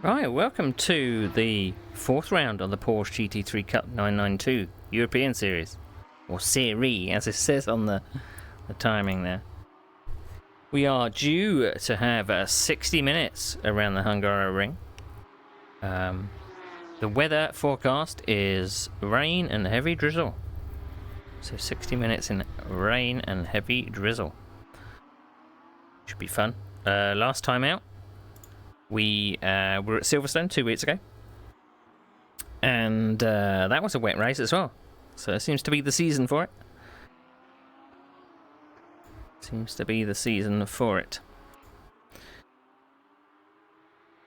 Right, welcome to the fourth round of the Porsche GT3 Cup 992 European Series, or Serie, as it says on the timing there. We are due to have 60 minutes around the Hungaroring. The weather forecast is rain and heavy drizzle. So 60 minutes in rain and heavy drizzle. Should be fun. Last time out, we were at Silverstone 2 weeks ago, and that was a wet race as well. So it seems to be the season for it.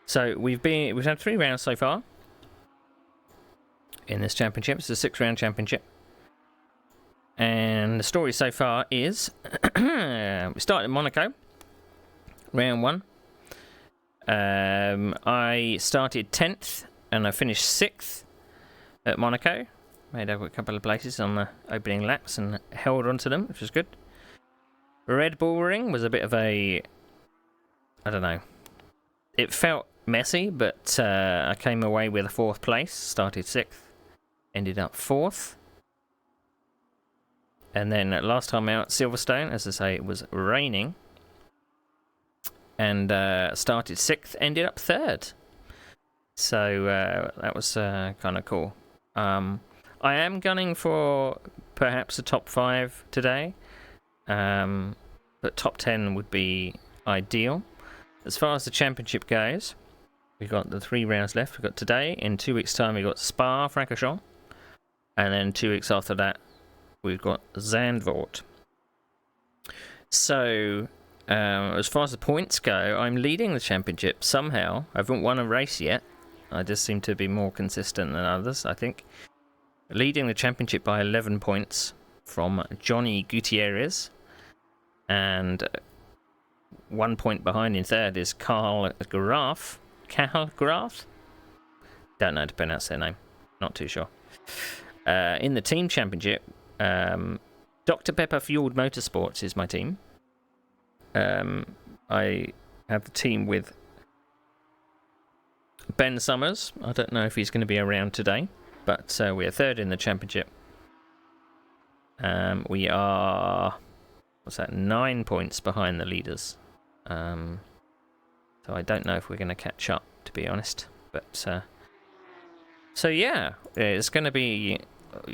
So we've had 3 rounds so far in this championship. It's a 6-round championship, and the story so far is we started in Monaco, round 1. I started 10th and I finished 6th at Monaco. Made over a couple of places on the opening laps and held onto them, which was good. Red Bull Ring was a bit of a... I don't know. It felt messy, but I came away with a 4th place. Started 6th. Ended up 4th. And then last time out at Silverstone, as I say, it was raining. And started 6th, ended up 3rd. So that was kind of cool. I am gunning for perhaps a top 5 today. But top 10 would be ideal. As far as the championship goes, we've got the 3 rounds left. We've got today. In 2 weeks' time, we've got Spa-Francorchamps. And then 2 weeks after that, we've got Zandvoort. So... as far as the points go, I'm leading the championship somehow. I haven't won a race yet. I just seem to be more consistent than others, I think. Leading the championship by 11 points from Johnny Gutierrez. And 1 point behind in 3rd is Carl Graf. Carl Graf? Don't know how to pronounce their name. Not too sure. In the team championship, Dr. Pepper Fueled Motorsports is my team. I have the team with Ben Summers. I don't know if he's going to be around today, but we are 3rd in the championship. We are 9 points behind the leaders. So I don't know if we're going to catch up, to be honest. But so yeah, it's going to be.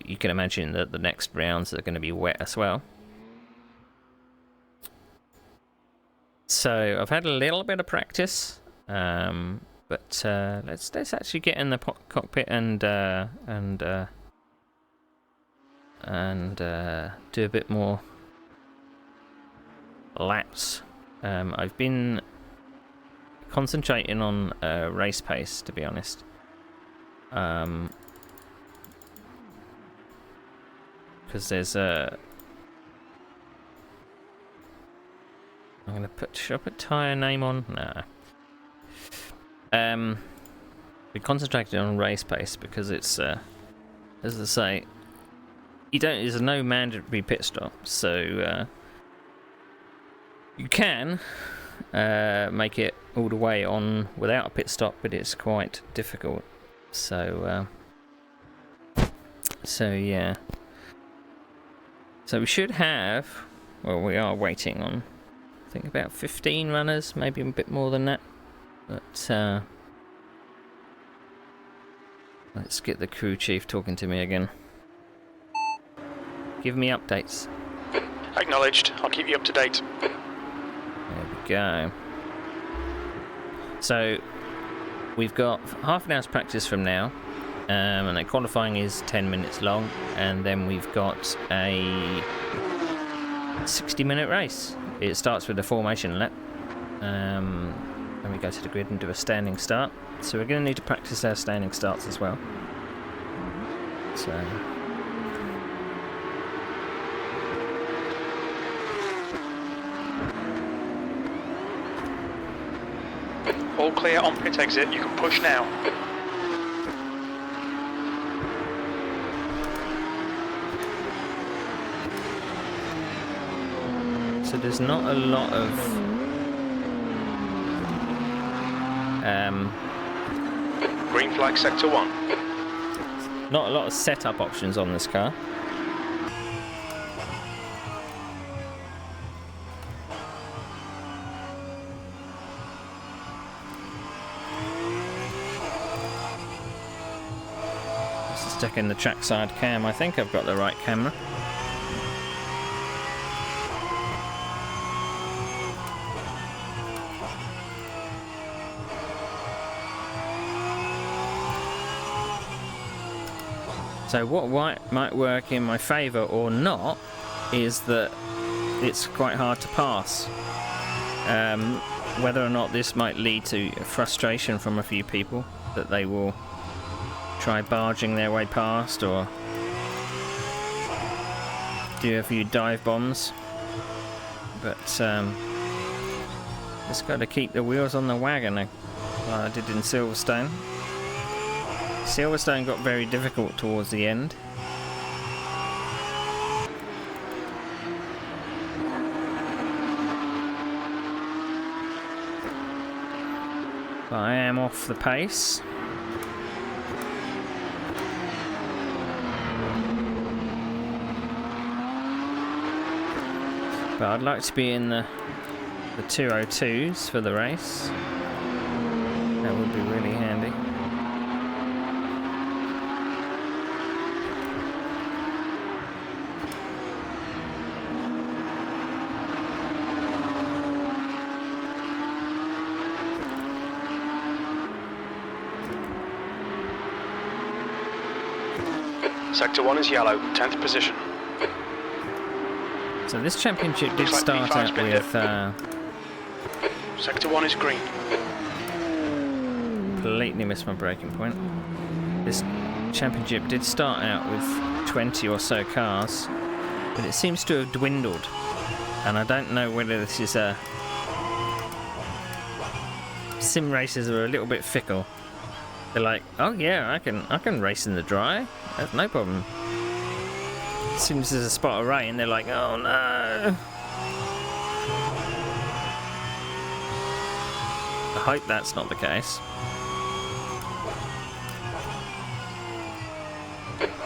You can imagine that the next rounds are going to be wet as well. So I've had a little bit of practice, but let's actually get in the cockpit and do a bit more laps. I've been concentrating on race pace, to be honest. Because there's a... I'm going to put... Should I put tyre name on? Nah. We concentrated on race pace because it's, as I say, there's no mandatory pit stop, so you can make it all the way on without a pit stop, but it's quite difficult. So yeah. So we should have... Well, we are waiting on... I think about 15 runners, maybe a bit more than that. But let's get the crew chief talking to me again. Give me updates. Acknowledged. I'll keep you up to date. There we go. So we've got half an hour's practice from now, and the qualifying is 10 minutes long, and then we've got a 60-minute race. It starts with a formation lap. Then we go to the grid and do a standing start. So we're going to need to practice our standing starts as well. So... All clear on pit exit. You can push now. So there's not a lot of Green flag sector 1. Not a lot of setup options on this car. Just stick in the trackside cam. I think I've got the right camera. So what might work in my favour or not is that it's quite hard to pass. Whether or not this might lead to frustration from a few people, that they will try barging their way past or do a few dive bombs. But just got to keep the wheels on the wagon like I did in Silverstone. Silverstone got very difficult towards the end. But I am off the pace. But I'd like to be in the 202s for the race. That would be really handy. Sector 1 is yellow, 10th position. So this championship did Looks like start P5's out been with... Sector 1 is green. Completely missed my braking point. This championship did start out with 20 or so cars, but it seems to have dwindled. And I don't know whether this is a... Sim racers are a little bit fickle. They're like, oh yeah, I can race in the dry. That's no problem. As soon as there's a spot of rain, they're like, oh no. I hope that's not the case.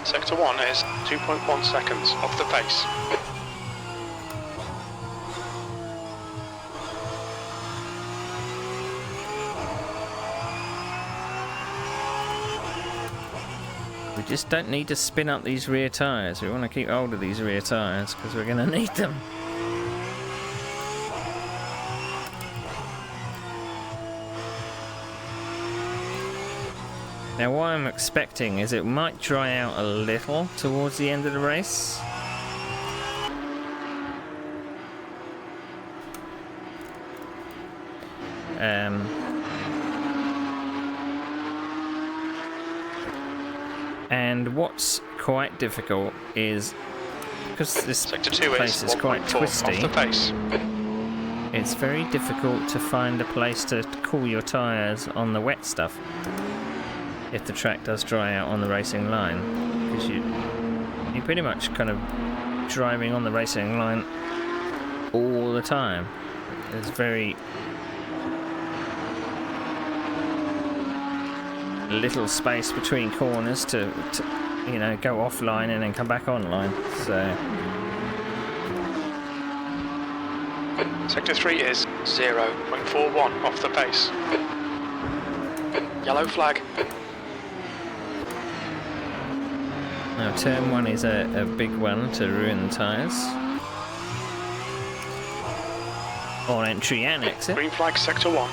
Sector 1 is 2.1 seconds off the pace. We just don't need to spin up these rear tyres. We want to keep hold of these rear tyres because we're going to need them. Now what I'm expecting is it might dry out a little towards the end of the race. And what's quite difficult is, because this Sector 2 place is quite 1.4 twisty, off the pace. it's very difficult to find a place to cool your tyres on the wet stuff if the track does dry out on the racing line, because you're pretty much kind of driving on the racing line all the time. There's very little space between corners to you know, go offline and then come back online. So Sector 3 is 0.41 off the pace. Yellow flag. now turn 1 is a big one to ruin the tyres on entry and exit. Green flag sector 1.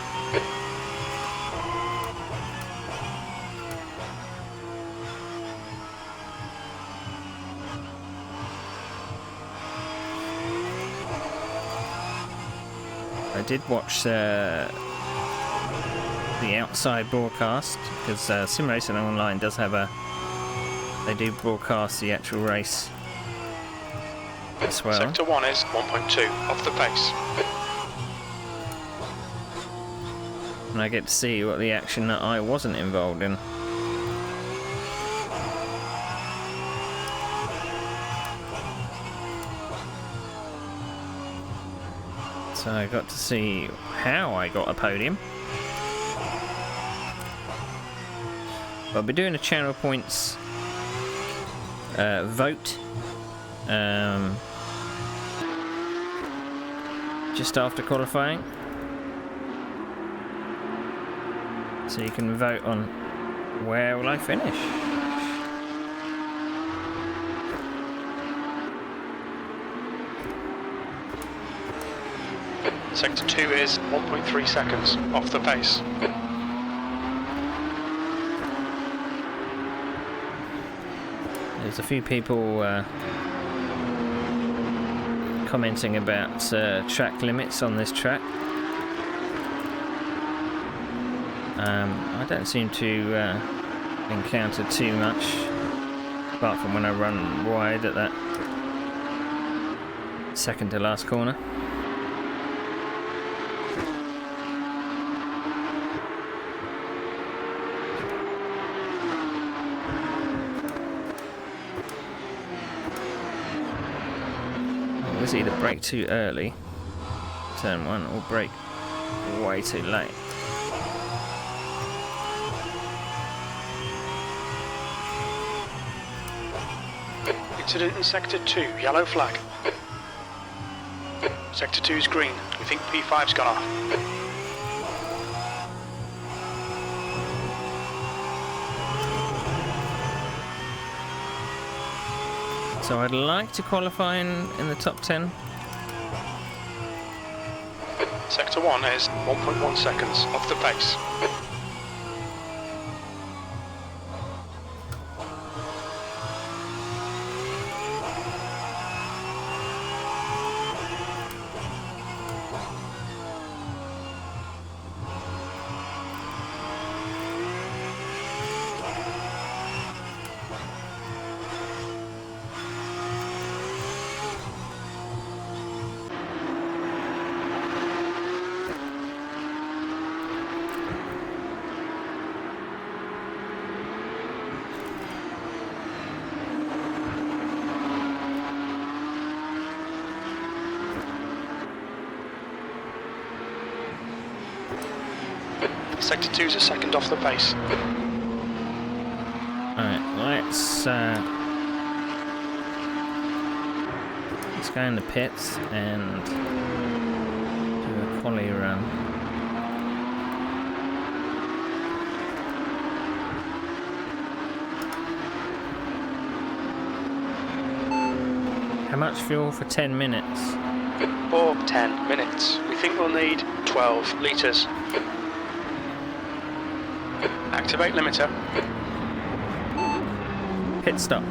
I did watch the outside broadcast, because Sim Racing Online does have they do broadcast the actual race as well. Sector 1 is 1.2 off the pace. And I get to see what the action that I wasn't involved in. So I got to see how I got a podium. I'll be doing a channel points vote just after qualifying, so you can vote on where will I finish. Sector 2 is 1.3 seconds off the pace. There's a few people commenting about track limits on this track. I don't seem to encounter too much, apart from when I run wide at that second to last corner. Either brake too early, turn 1, or brake way too late. Incident in Sector 2, yellow flag. Sector 2 is green. We think P5's gone off. So I'd like to qualify in the top 10. Sector 1 is 1.1 seconds off the pace. Sector 2 is a second off the pace. Alright, let's go in the pits and do a quali run. How much fuel for 10 minutes? For 10 minutes. We think we'll need 12 litres. Activate limiter. Pit stop.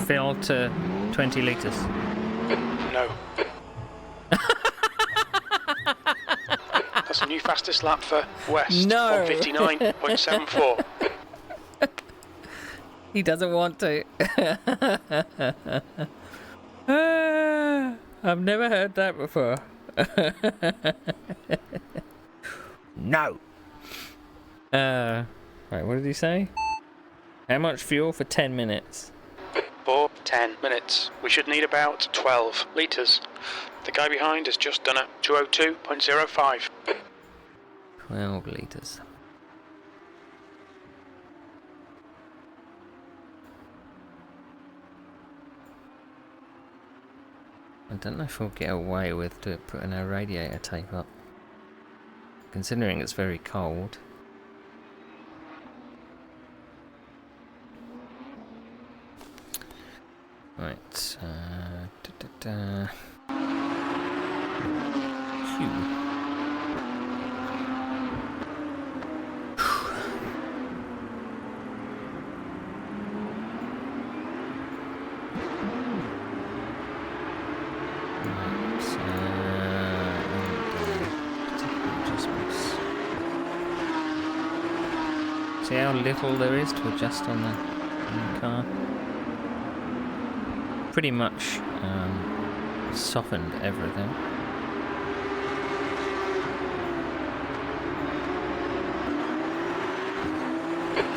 Fill to 20 litres. No. That's a new fastest lap for West. No. 1:59.74. He doesn't want to. I've never heard that before. No. Right, what did he say? How much fuel for 10 minutes? For 10 minutes. We should need about 12 litres. The guy behind has just done a 202.05. 12 litres. I don't know if we'll get away with putting our radiator tape up, considering it's very cold. Right, Phew. See how little there is to adjust on the car? Pretty much softened everything.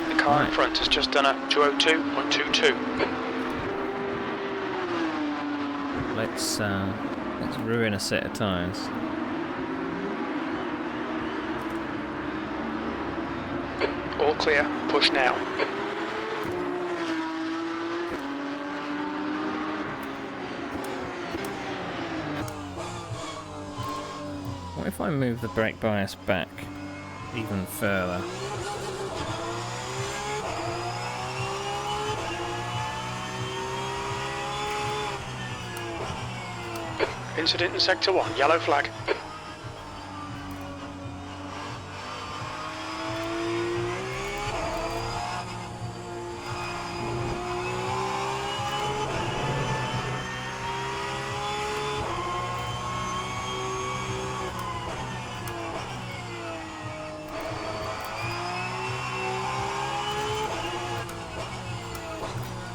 The car in front has just done a 202.22. Let's ruin a set of tyres. clear. Push now. What if I move the brake bias back even further? Incident in Sector 1, yellow flag.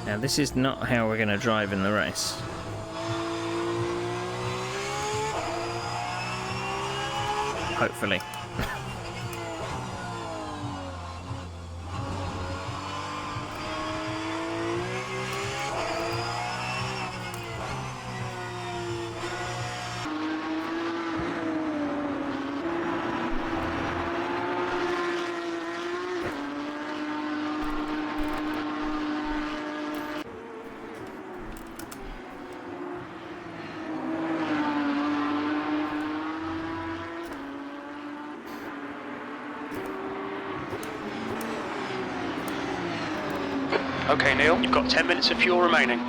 Now this is not how we're going to drive in the race. Hopefully. Okay, Neil, you've got 10 minutes of fuel remaining.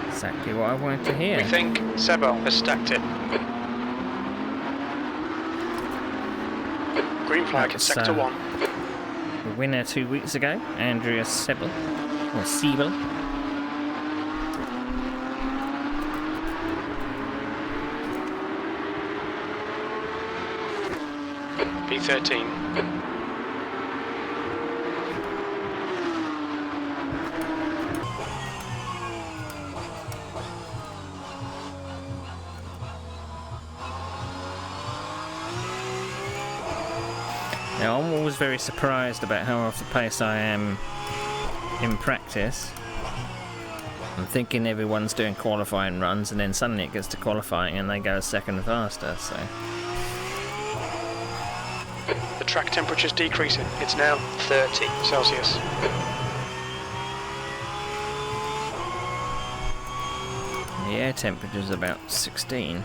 Exactly what I wanted to hear. We think Sebo has stacked it. Green flag at Sector 1. The winner 2 weeks ago, Andrea Sebel, or Siebel. P13. Now I'm always very surprised about how off the pace I am in practice. I'm thinking everyone's doing qualifying runs and then suddenly it gets to qualifying and they go a second faster, so... The track temperature's decreasing. It's now 30 Celsius. The air temperature's about 16.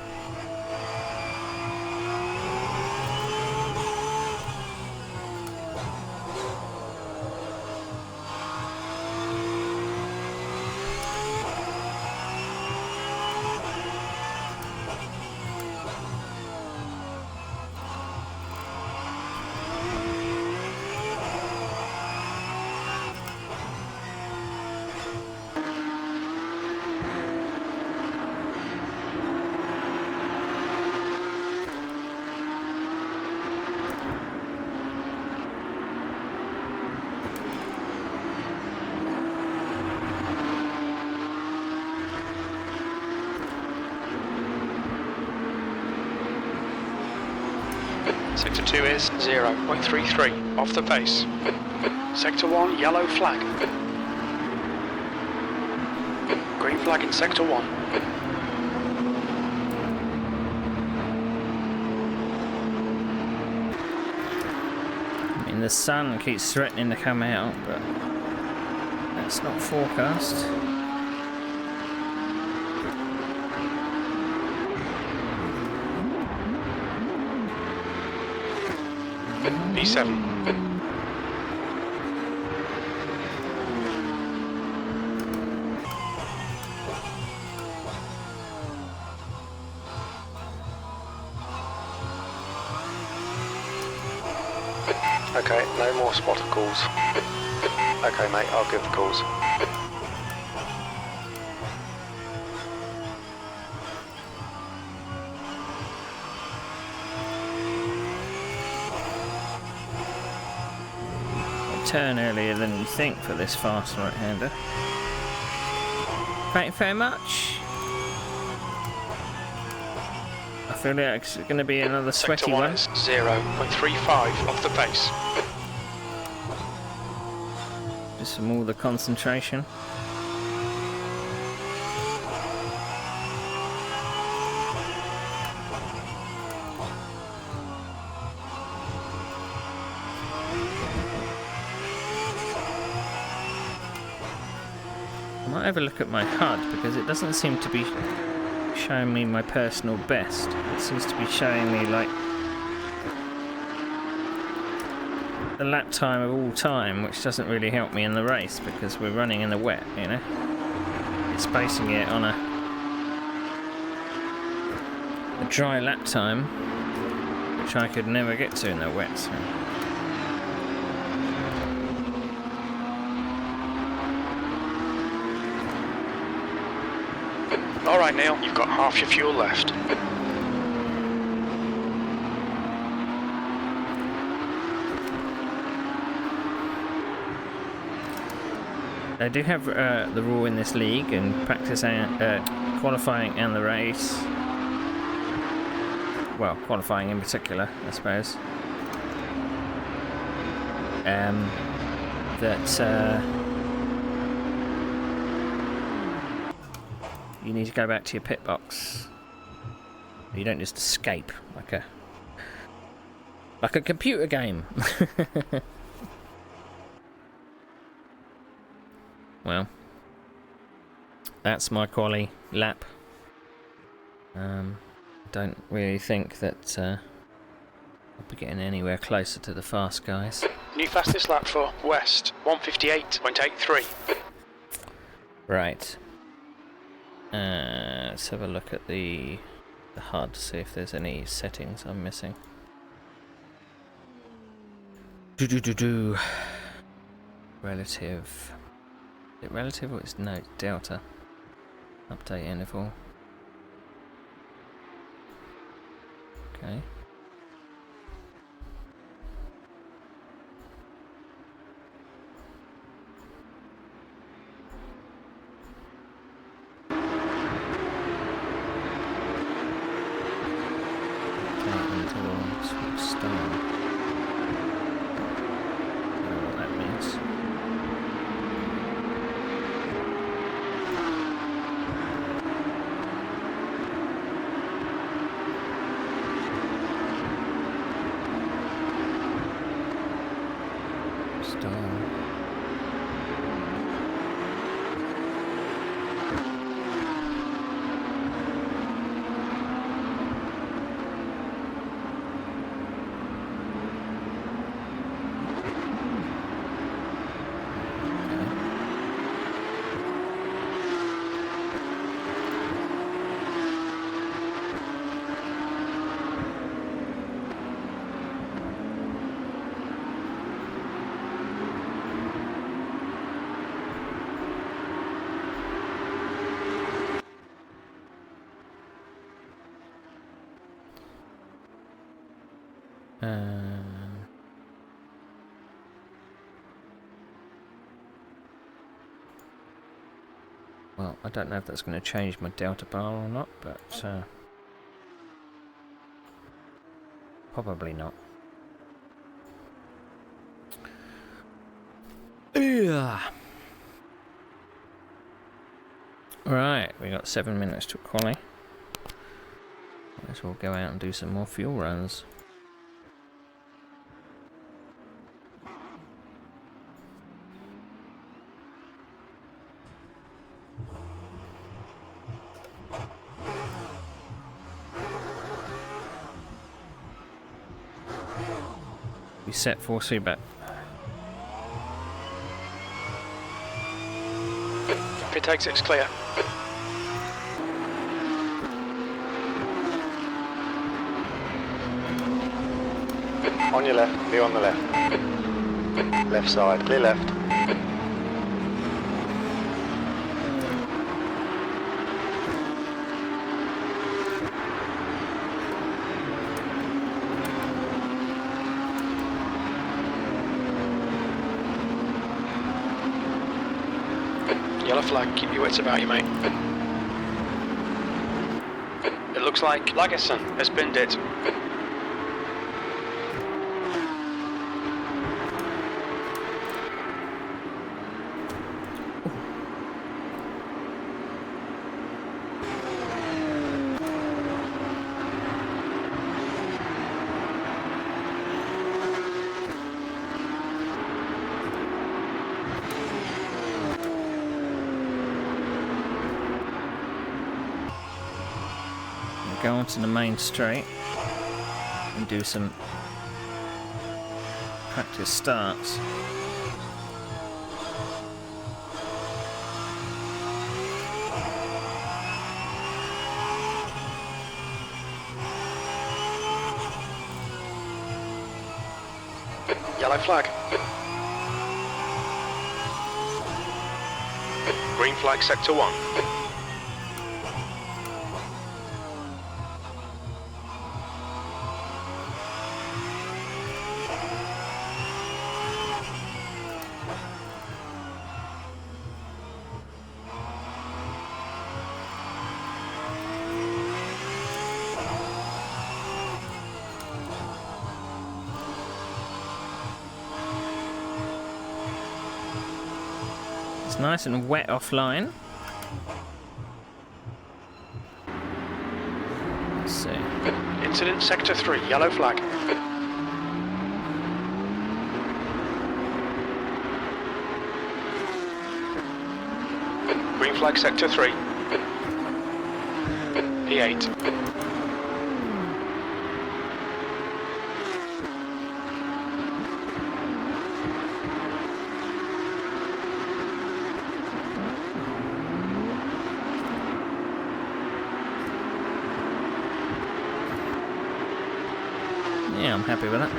Sector 2 is 0.33, off the pace. Sector 1, yellow flag. Green flag in Sector 1. I mean, the sun keeps threatening to come out, but that's not forecast. P7. Okay, no more spotter calls. Okay, mate, I'll give the calls. Turn earlier than you think for this fast right-hander. Thank you very much. I feel like it's going to be another sweaty Sector 1 one. is 0.35 off the pace. Just from all the concentration. might have a look at my HUD because it doesn't seem to be showing me my personal best. It seems to be showing me like the lap time of all time, which doesn't really help me in the race because we're running in the wet, you know. It's basing it on a dry lap time, which I could never get to in the wet. So. All right, Neil, you've got half your fuel left. They do have the rule in this league and practice qualifying and the race. Well, qualifying in particular, I suppose. That you need to go back to your pit box. You don't just escape like a computer game. Well, that's my quali lap. Don't really think that I'll be getting anywhere closer to the fast guys. New fastest lap for West, 158.83. Right. Let's have a look at the HUD, see if there's any settings I'm missing. Relative. Is it relative or it's no delta? Update interval. Okay. Well, I don't know if that's going to change my delta bar or not, but probably not. Yeah. Right, we got 7 minutes to quali. Might as well go out and do some more fuel runs. We set for seatbelt. Pit exit's clear. On your left, be on the left. Left side, clear left. Yellow flag, keep your wits about you, mate. It looks like Lagerson has binned it. go onto the main straight and do some practice starts. Yellow flag. Green flag sector 1. It's nice and wet offline. Let's see. Incident sector 3, yellow flag. Green flag sector 3. P8. Yeah, I'm happy with that.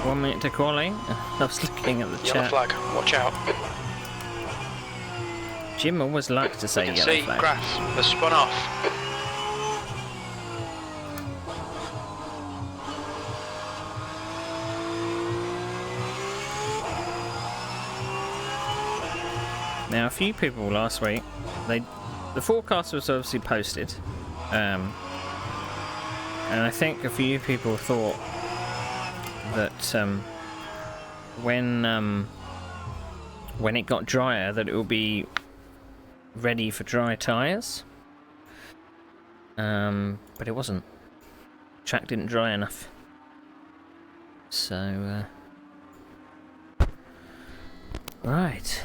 One minute to qualify. I was looking at the Yellow chat. flag, watch out. Jim always likes to say You can yellow see flag. grass has spun off. Now, a few people last week, the forecast was obviously posted, and I think a few people thought that when it got drier, that it would be ready for dry tyres, but it wasn't. Track didn't dry enough, so right.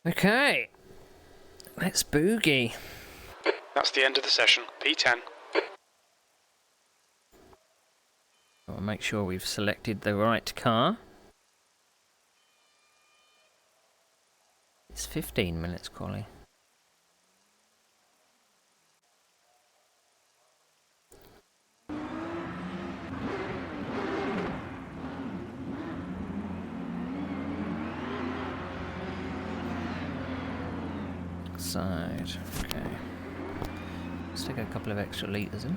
Okay, let's boogie. That's the end of the session. P10. I'll make sure we've selected the right car. It's 15 minutes, Collie. Side, okay. Let's take a couple of extra litres in.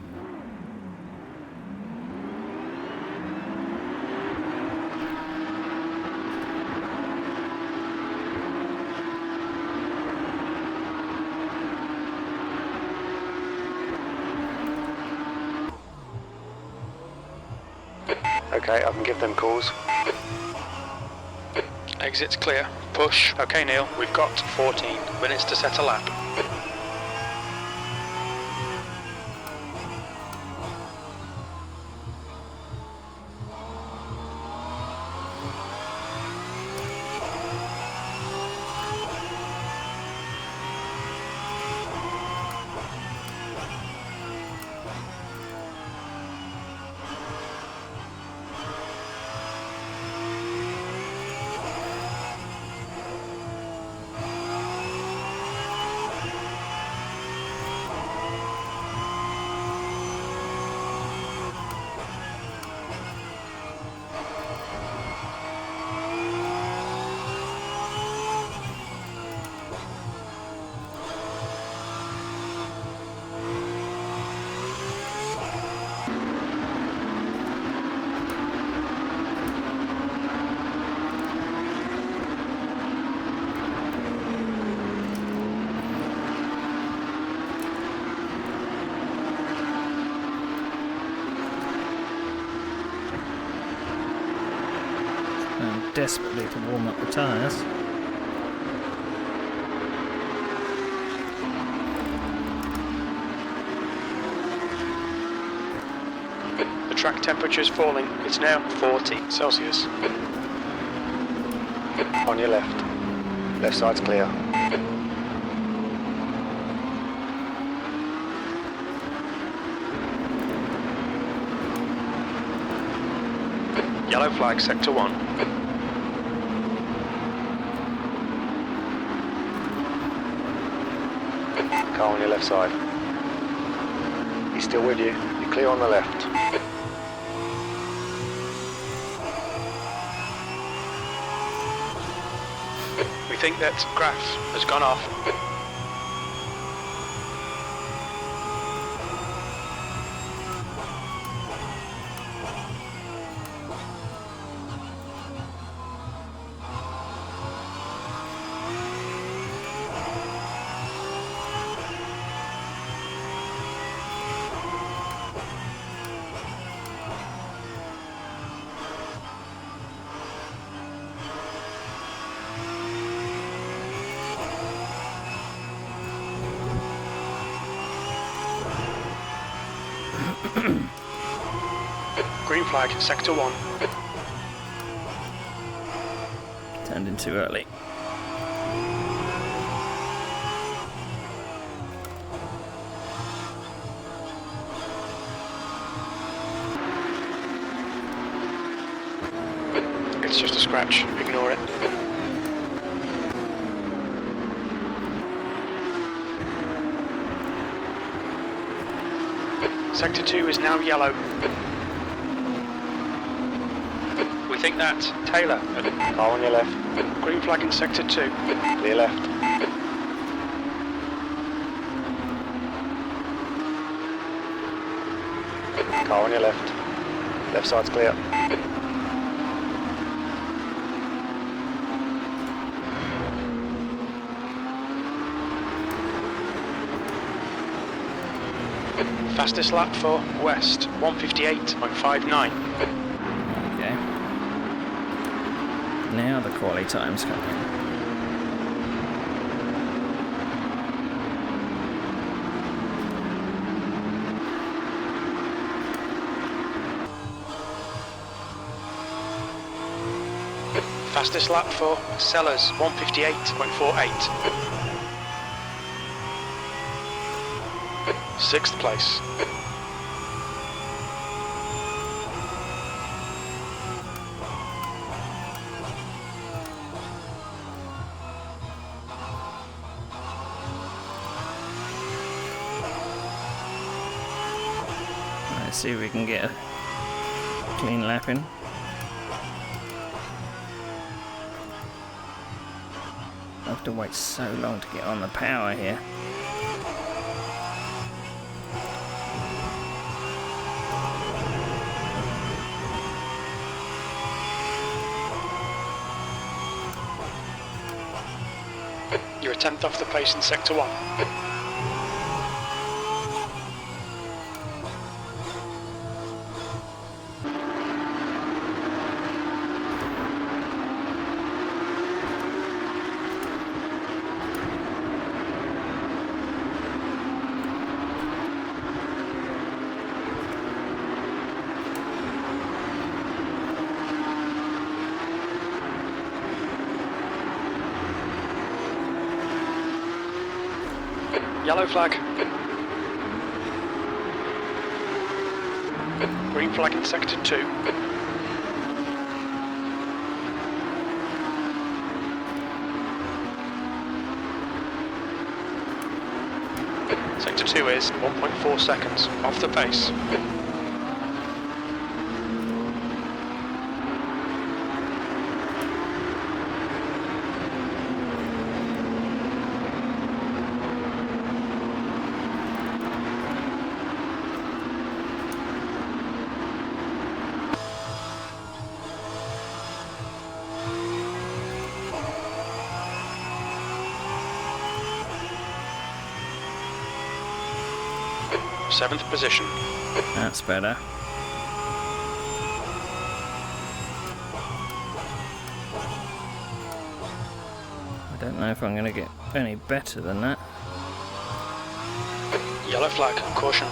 Okay, I can give them calls. Exit's clear. Push. Okay, Neil, we've got 14 minutes to set a lap. desperately to warm up the tyres. The track temperature is falling. It's now 40 Celsius. On your left. Left side's clear. Yellow flag, sector 1. Car on your left side. He's still with you. You're clear on the left. We think that Graf has gone off. Green flag, sector 1. Turned in too early. It's just a scratch, ignore it. Sector 2 is now yellow. We think that Taylor. Car on your left. Green flag in sector 2. Clear left. Car on your left. Left side's clear. Fastest lap for West, 1:58.59. Okay. Now the quali time's coming. Fastest lap for Sellers, 1:58.48. 6th place. Let's see if we can get a clean lap in. I have to wait so long to get on the power here. You're a 10th off the pace in sector 1. Yellow flag. Green flag in sector 2. Sector 2 is 1.4 seconds off the pace. Seventh position. That's better. don't know if I'm going to get any better than that. Yellow flag, caution.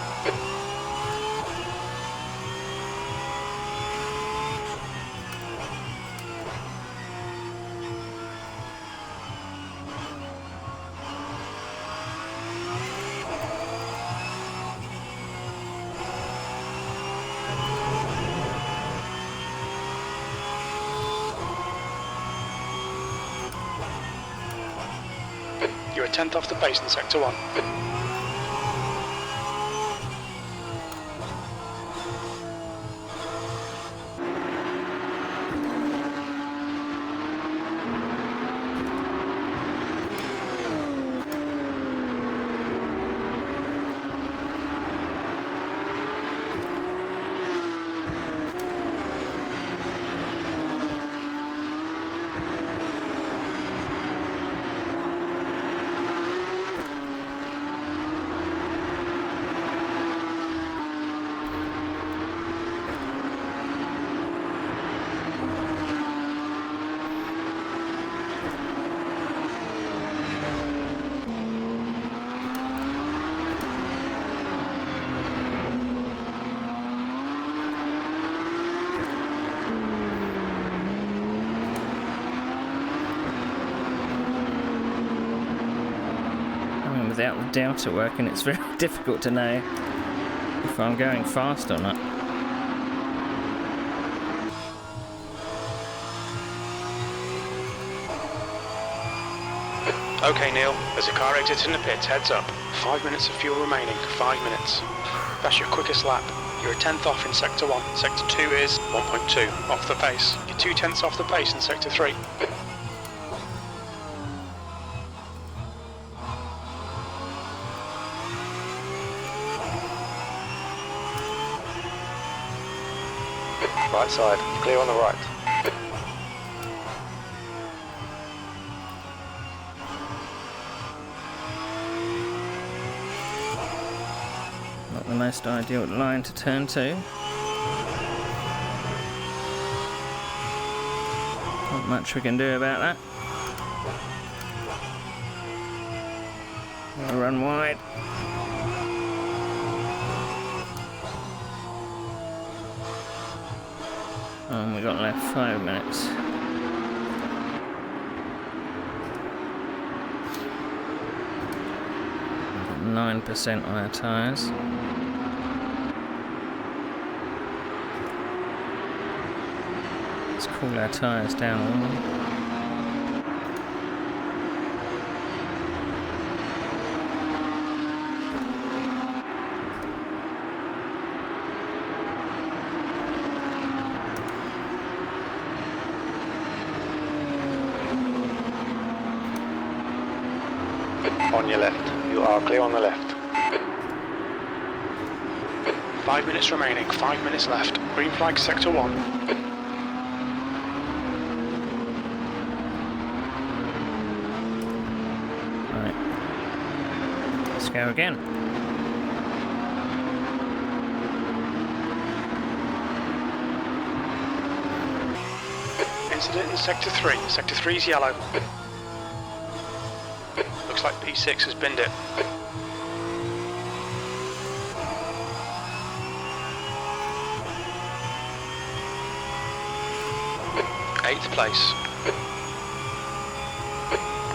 You're a tenth off the pace in sector 1. Without the delta working, it's very difficult to know if I'm going fast or not. Okay, Neil, there's a car exiting the pits, heads up. 5 minutes of fuel remaining, 5 minutes. That's your quickest lap. You're a tenth off in sector 1. Sector 2 is 1.2 off the pace. You're 2 tenths off the pace in sector 3. Right side, clear on the right. Not the most ideal line to turn to. Not much we can do about that. I'll run wide. We got left 5 minutes. We've got 9% on our tyres. Let's cool our tyres down a little. On your left. You are clear on the left. 5 minutes remaining, 5 minutes left. Green flag sector 1. Right. Let's go again. Incident in sector 3. Sector 3 is yellow. Looks like P6 has binned it. Eighth place.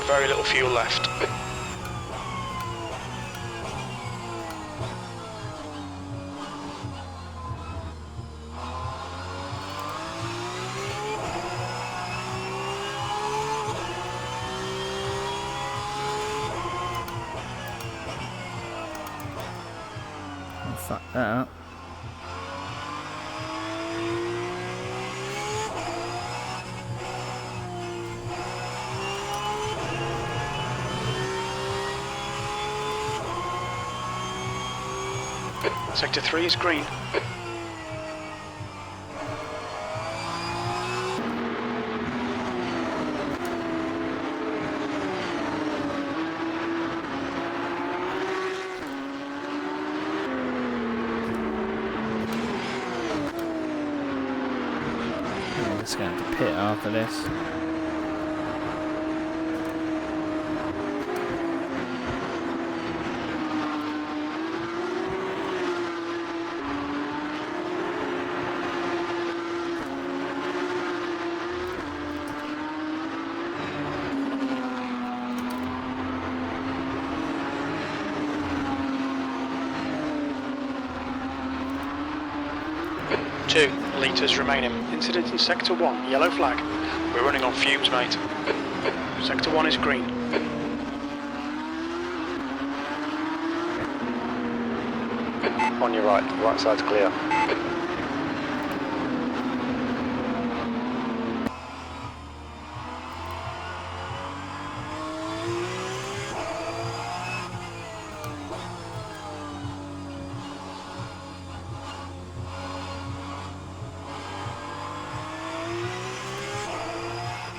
Very little fuel left. Fuck that up. Sector 3 is green. I'm just going to pit after this. 2 litres remaining. Incident in Sector 1, yellow flag. We're running on fumes, mate. Sector 1 is green. On your right side's clear.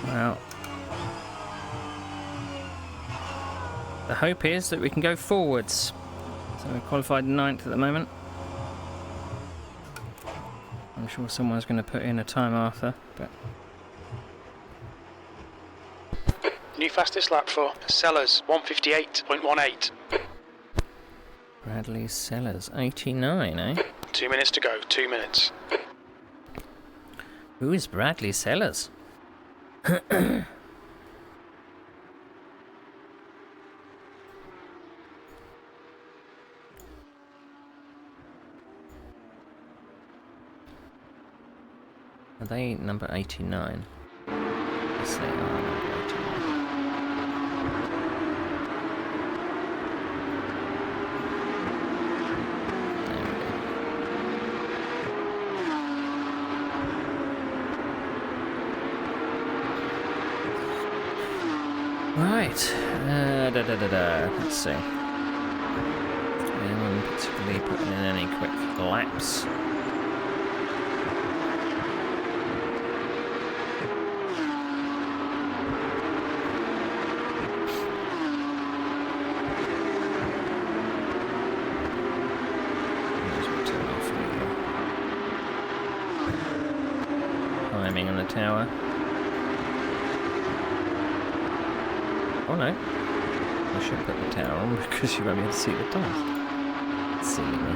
Well, the hope is that we can go forwards. So we're qualified 9th at the moment. I'm sure someone's going to put in a time after, but New fastest lap for Sellers, 158.18. Bradley Sellers, 89, eh? 2 minutes to go, 2 minutes. Who is Bradley Sellers? Are they number 89? Yes, they are number 89. There we go. Right. Let's see. Anyone particularly putting in any quick laps? Climbing on the tower. Oh no. I should put the tower on because you won't be able to see the doors. Silly me.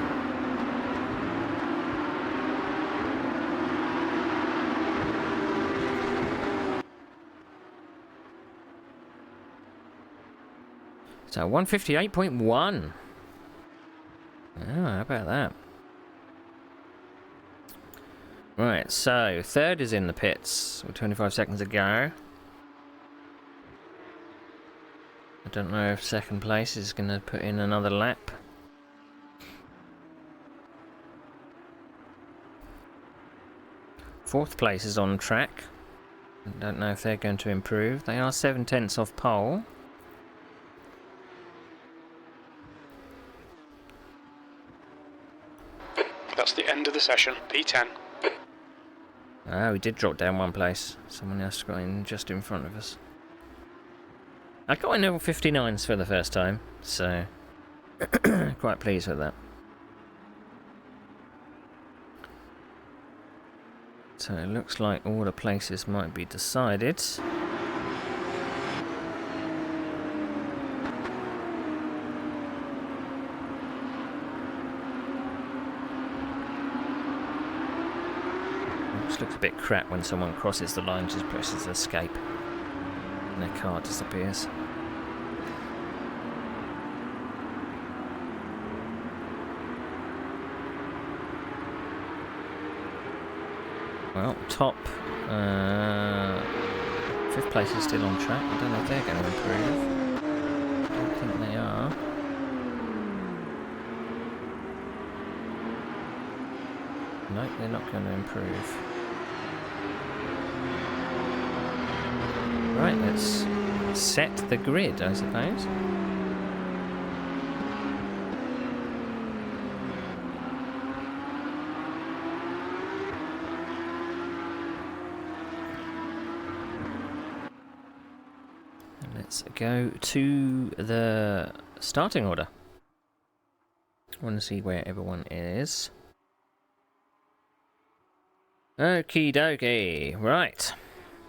So 158.1. Oh, how about that? Right, so third is in the pits with 25 seconds to go. I don't know if second place is going to put in another lap. Fourth place is on track. I don't know if they're going to improve. They are 7/10 off pole. That's the end of the session, P10. Ah, we did drop down one place. Someone else got in just in front of us. I got in level 59s for the first time, so quite pleased with that. So it looks like all the places might be decided. It looks a bit crap when someone crosses the line, just presses escape, and their car disappears. Well, top 5th place is still on track. I don't know if they're going to improve. I don't think they are. No, they're not going to improve. Right, let's set the grid, I suppose. Let's go to the starting order. I want to see where everyone is. Okie dokie. Right.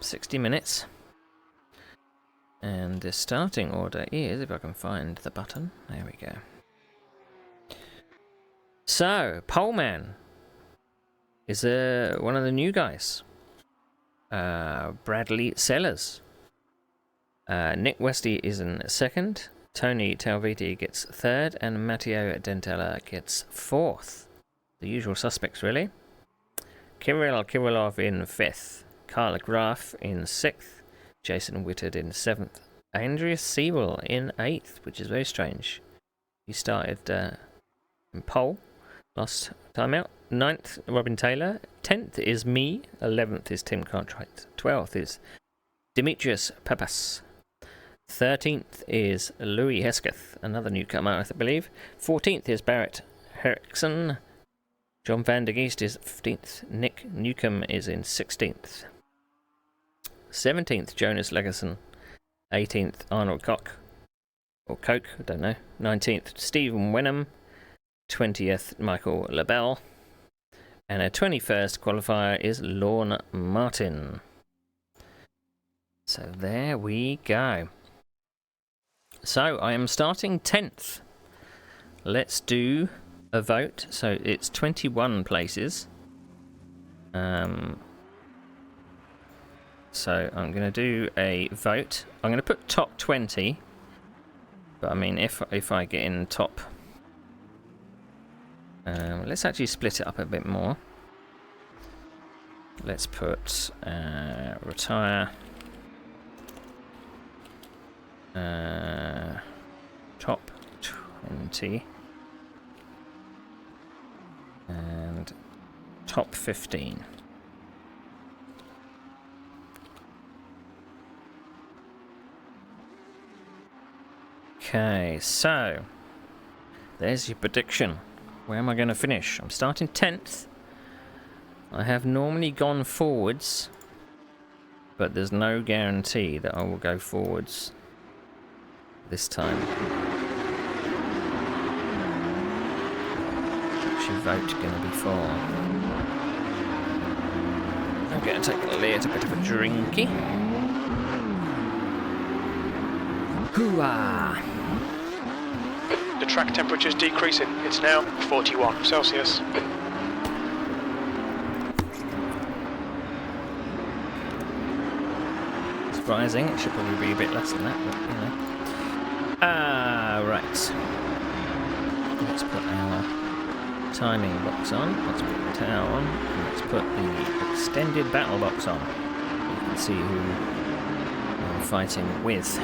60 minutes. And the starting order is, if I can find the button, there we go. So, Poleman is one of the new guys. Bradley Sellers. Nick Westy is in second. Tony Talviti gets third. And Matteo Dentella gets fourth. The usual suspects, really. Kirill Kirillov in 5th. Carla Graf in 6th. Jason Whittard in 7th. Andreas Siebel in 8th, which is very strange. He started in pole, last time out. 9th, Robin Taylor. 10th is me. 11th is Tim Cartwright. 12th is Demetrius Papas. 13th is Louis Hesketh, another newcomer, I believe. 14th is Barrett Herrickson. John van der Geest is 15th. Nick Newcomb is in 16th. 17th, Jonas Legerson. 18th, Arnold Koch. Or Koch, I don't know. 19th, Stephen Wenham. 20th, Michael LaBelle. And our 21st qualifier is Lorne Martin. So there we go. So I am starting 10th. Let's do a vote. So it's 21 places. So I'm going to do a vote. I'm going to put top 20. But I mean, if I get in top... let's actually split it up a bit more. Let's put retire... top 20 and top 15. Okay, so there's your prediction. Where am I going to finish? I'm starting 10th. I have normally gone forwards, but there's no guarantee that I will go forwards this time. What's your vote going to be for? I'm going to take a little bit of a drinky. Hooah! The track temperature is decreasing. It's now 41 Celsius. Surprising, it should probably be a bit less than that, but you know. Right. Let's put our timing box on. Let's put the tower on. And let's put the extended battle box on. You can see who I'm fighting with.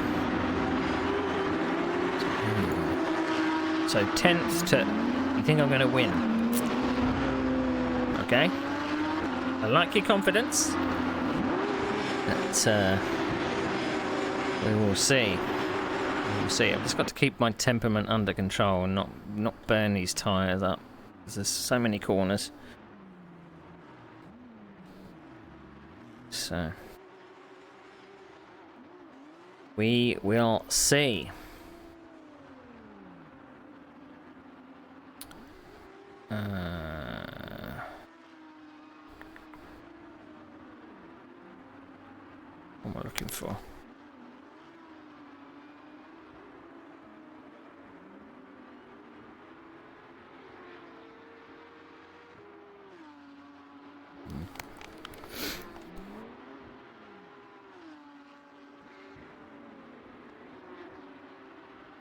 So 10th to... You think I'm going to win? Okay. I like your confidence. But, we will see. We will see. I've just got to keep my temperament under control and not burn these tyres up. There's so many corners. So... we will see. What am I looking for?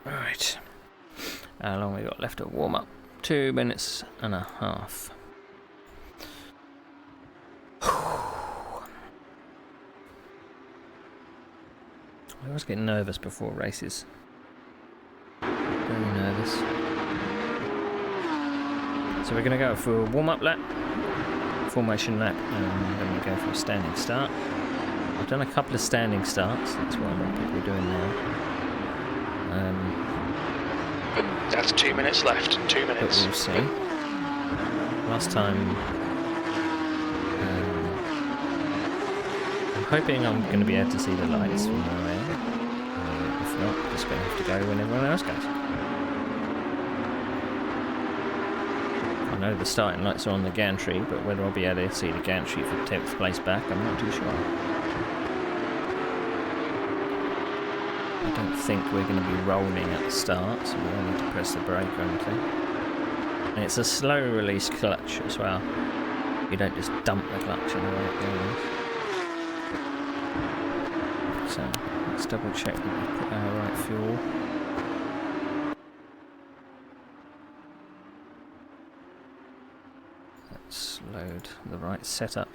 Right. How long we got left to warm up? 2 minutes and a half. I always get nervous before races. Very nervous. So we're going to go for a warm-up lap, formation lap, and then we go for a standing start. I've done a couple of standing starts. That's what a lot of people are doing now. That's 2 minutes left. 2 minutes. But we'll see. Last time, I'm hoping I'm going to be able to see the lights from where I am. If not, I'm just going to have to go when everyone else goes. I know the starting lights are on the gantry, but whether I'll be able to see the gantry for 10th place back, I'm not too sure. I don't think we're going to be rolling at the start, so we won't need to press the brake or anything. And it's a slow release clutch as well. You don't just dump the clutch in the way it goes. So let's double check that we put our right fuel. Let's load the right setup.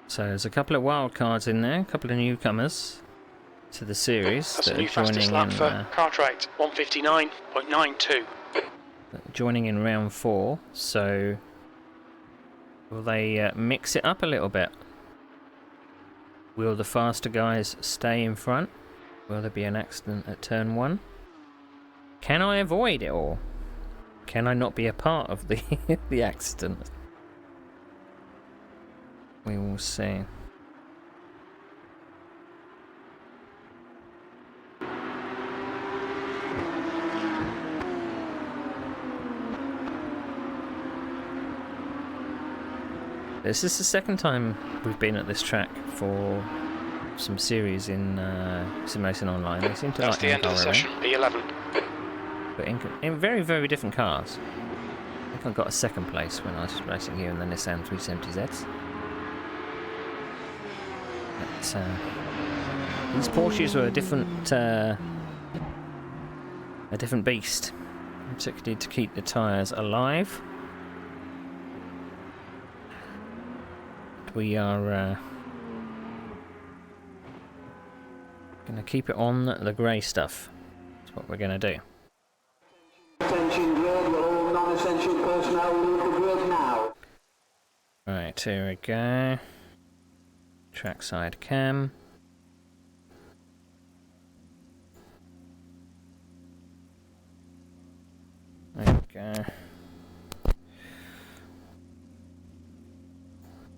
So there's a couple of wild cards in there, a couple of newcomers to the series That's that a new are fastest joining lap in. for Cartwright, 159.92. Joining in round 4. So will they mix it up a little bit? Will the faster guys stay in front? Will there be an accident at turn 1? Can I avoid it all? Can I not be a part of the the accident? We will see. This is the second time we've been at this track for some series in Sim Racing Online. They seem to That's like the end of the Hungaroring, session, P11. but in very, very different cars. I think I got a second place when I was racing here in the Nissan 370Zs. But these Porsches were a different beast, particularly to keep the tyres alive. We are going to keep it on the grey stuff. That's what we're going to do. Attention grid, will all non-essential personnel leave the grid now. Right, here we go. Trackside cam. There we go.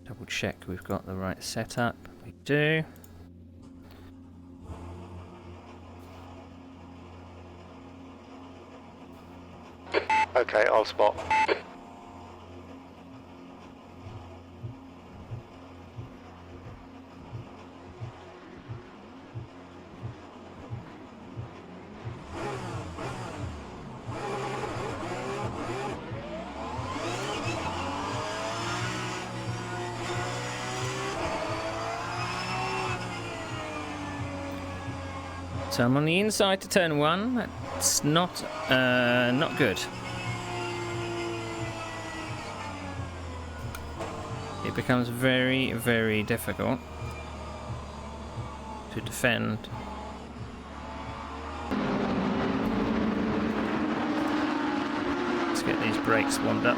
Double check we've got the right setup. We do. Okay, I'll spot. So I'm on the inside to turn 1. That's not good. It becomes very, very difficult to defend. Let's get these brakes warmed up.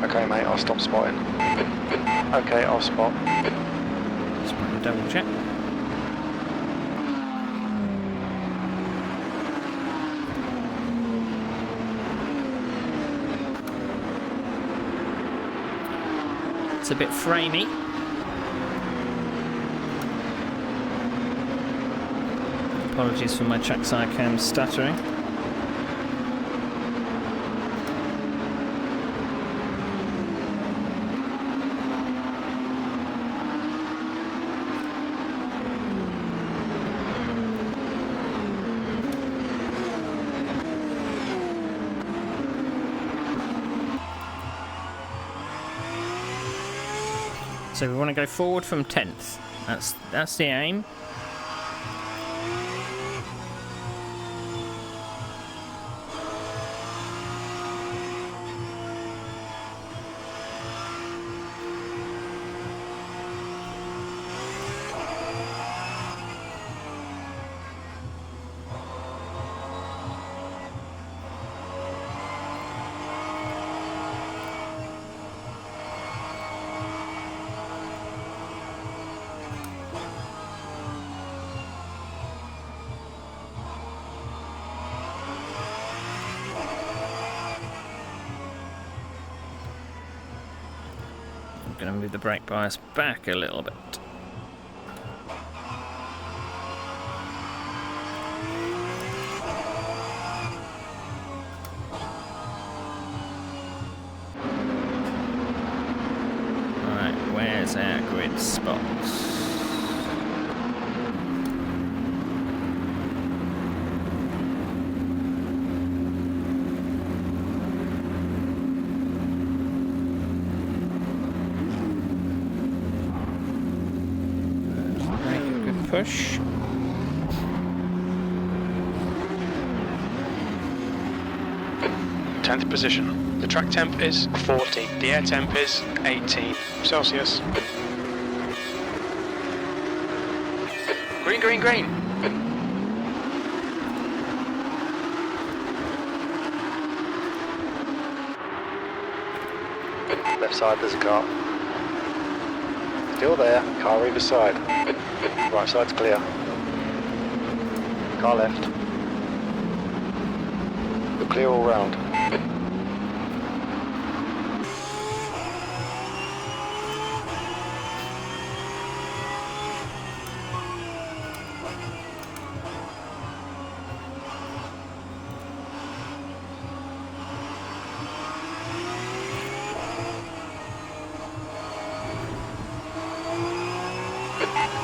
Okay, mate, I'll stop spotting. Okay, I'll spot. Just want to double check. It's a bit framey. Apologies for my trackside cam stuttering. So we want to go forward from 10th. That's the aim. I'm going to move the brake bias back a little bit. Alright, where There's our grid spots. Make a good push. Tenth position. The track temp is 40. The air temp is 18 Celsius. Green, green, green. Left side, there's a car. Still there, car either side. Right side's clear. Car left. We're clear all round.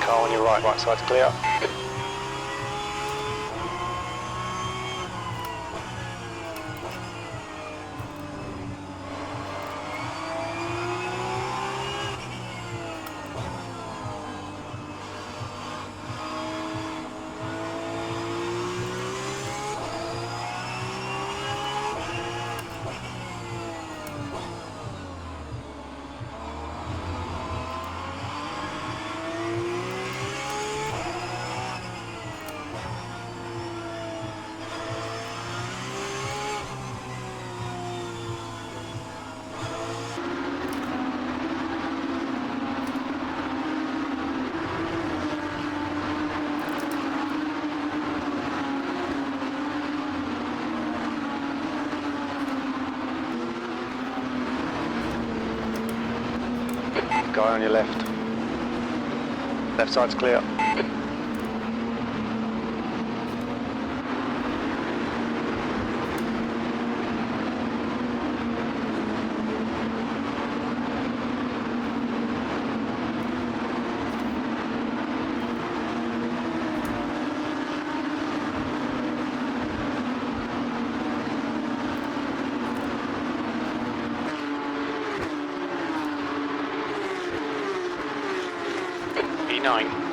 Car on your right, right side's clear. Guy on your left. Left side's clear. E9.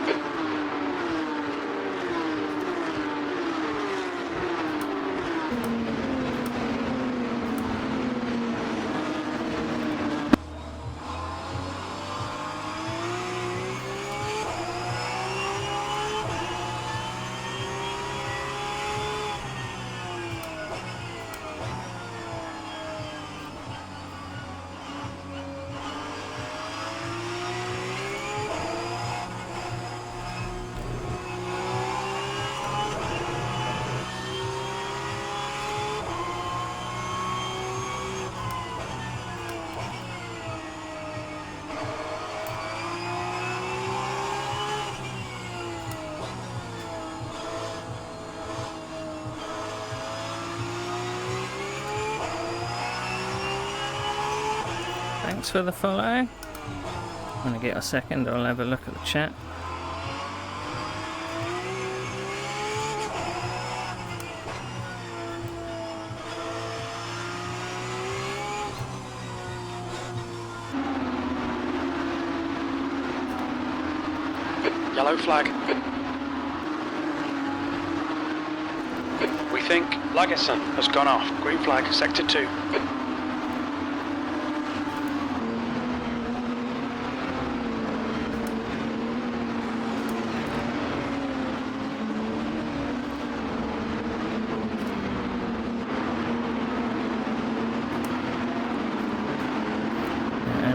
Thanks for the follow. When I get a second, I'll have a look at the chat. Yellow flag. We think Lagerson has gone off. Green flag, sector 2.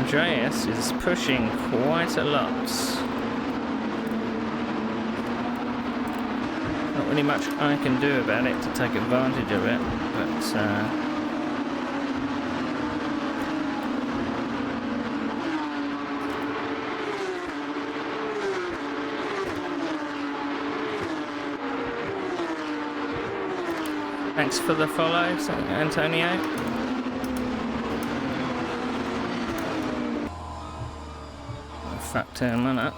Andreas is pushing quite a lot. Not really much I can do about it to take advantage of it, but thanks for the follow, Antonio. fuck turn one up.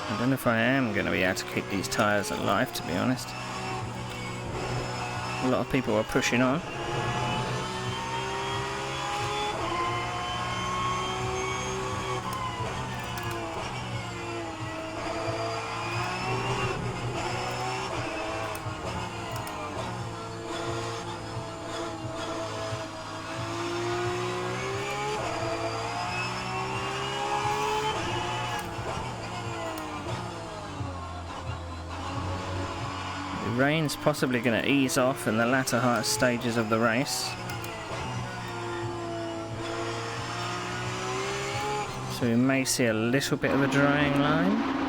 I don't know if I am going to be able to keep these tyres alive, to be honest. A lot of people are pushing on. The rain's possibly going to ease off in the latter half stages of the race. So we may see a little bit of a drying line.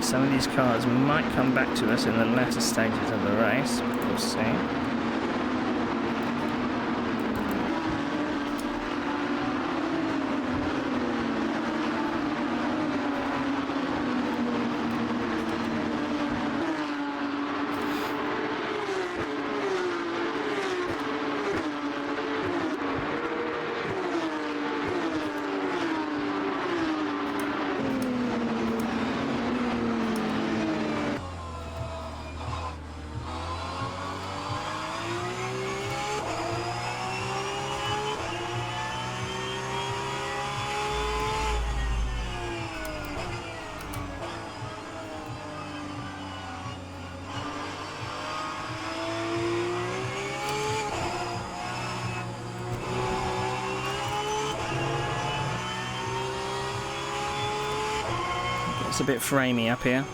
Some of these cars might come back to us in the latter stages of the race, we'll see. It's a bit framey up here.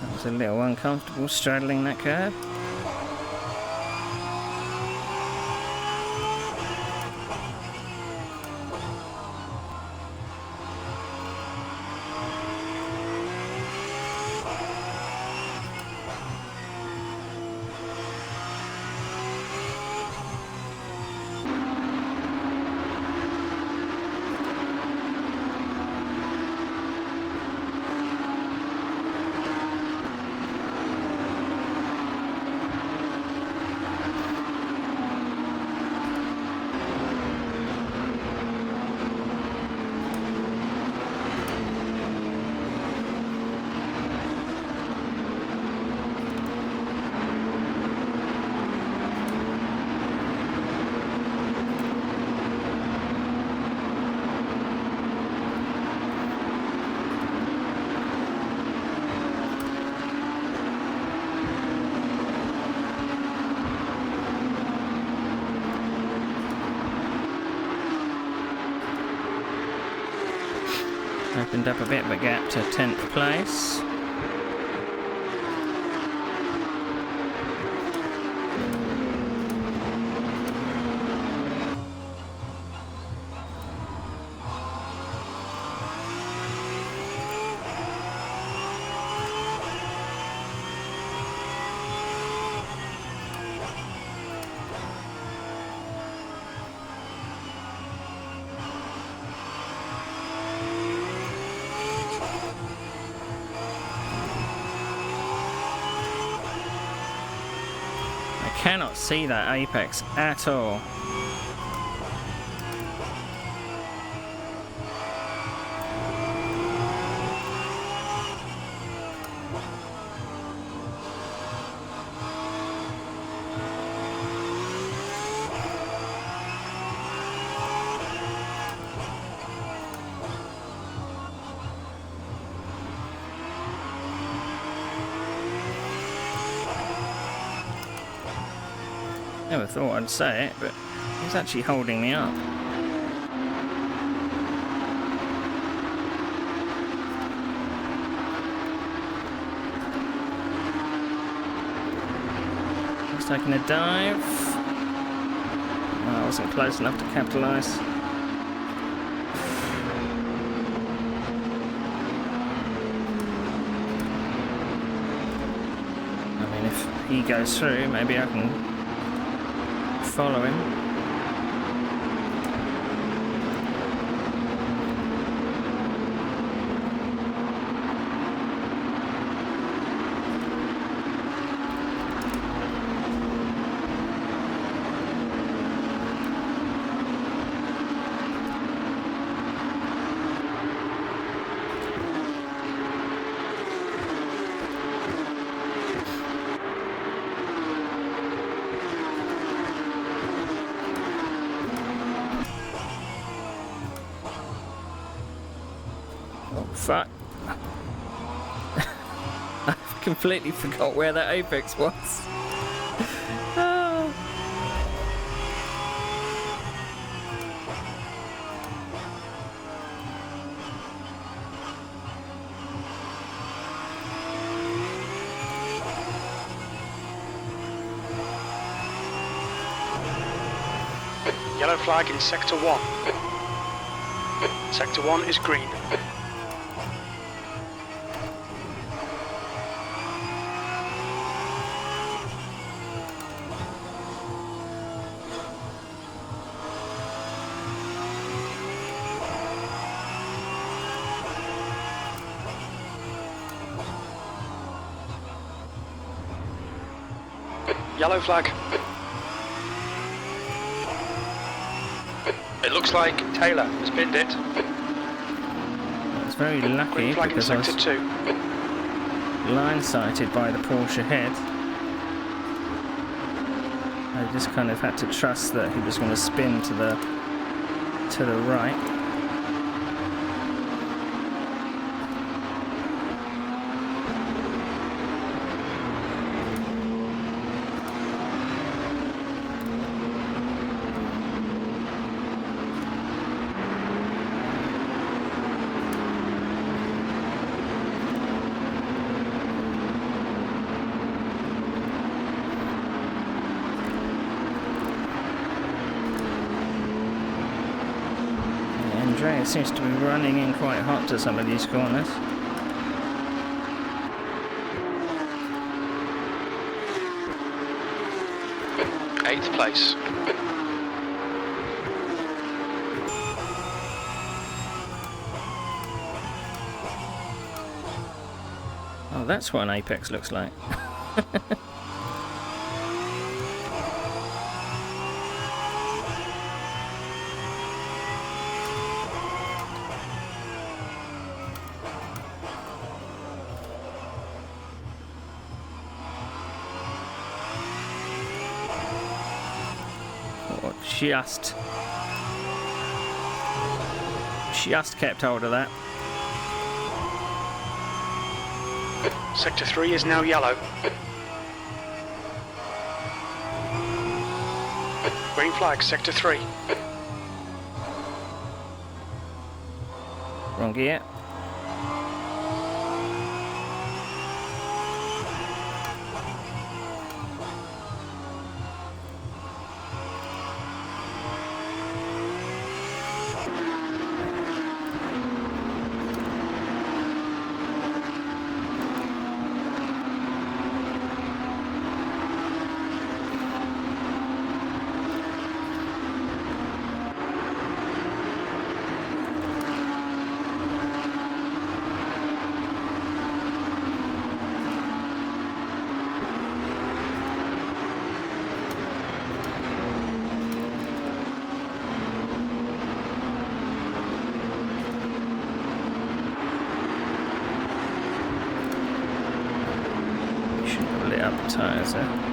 That was a little uncomfortable straddling that curve. Opened up a bit of a gap to 10th place. Cannot see that apex at all. Never thought I'd say it, but he's actually holding me up. He's taking a dive. Oh, I wasn't close enough to capitalise. If he goes through, maybe I can follow him. Fuck. I've completely forgot where that apex was. Oh. Yellow flag in Sector 1. Sector 1 is green. Yellow flag. It looks like Taylor has pinned it. I was very lucky Green flag in because I was Sector 2. line-sighted by the Porsche head. I just kind of had to trust that he was going to spin to the right. Andrea seems to be running in quite hot to some of these corners. Eighth place. Oh, that's what an apex looks like. Just kept hold of that. Sector 3 is now yellow. Green flag, Sector 3. Wrong gear. Up tyres there.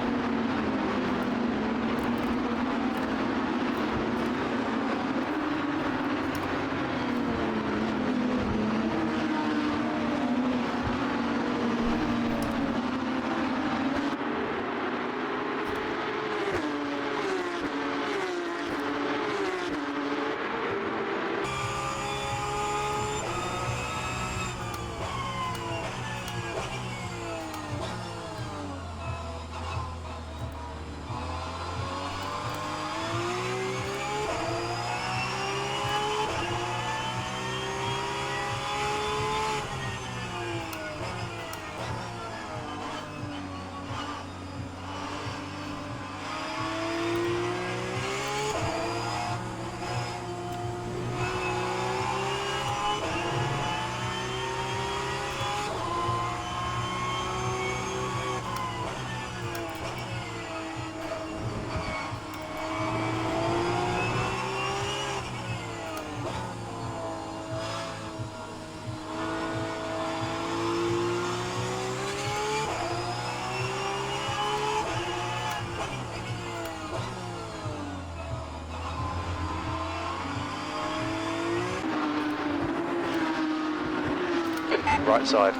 right side.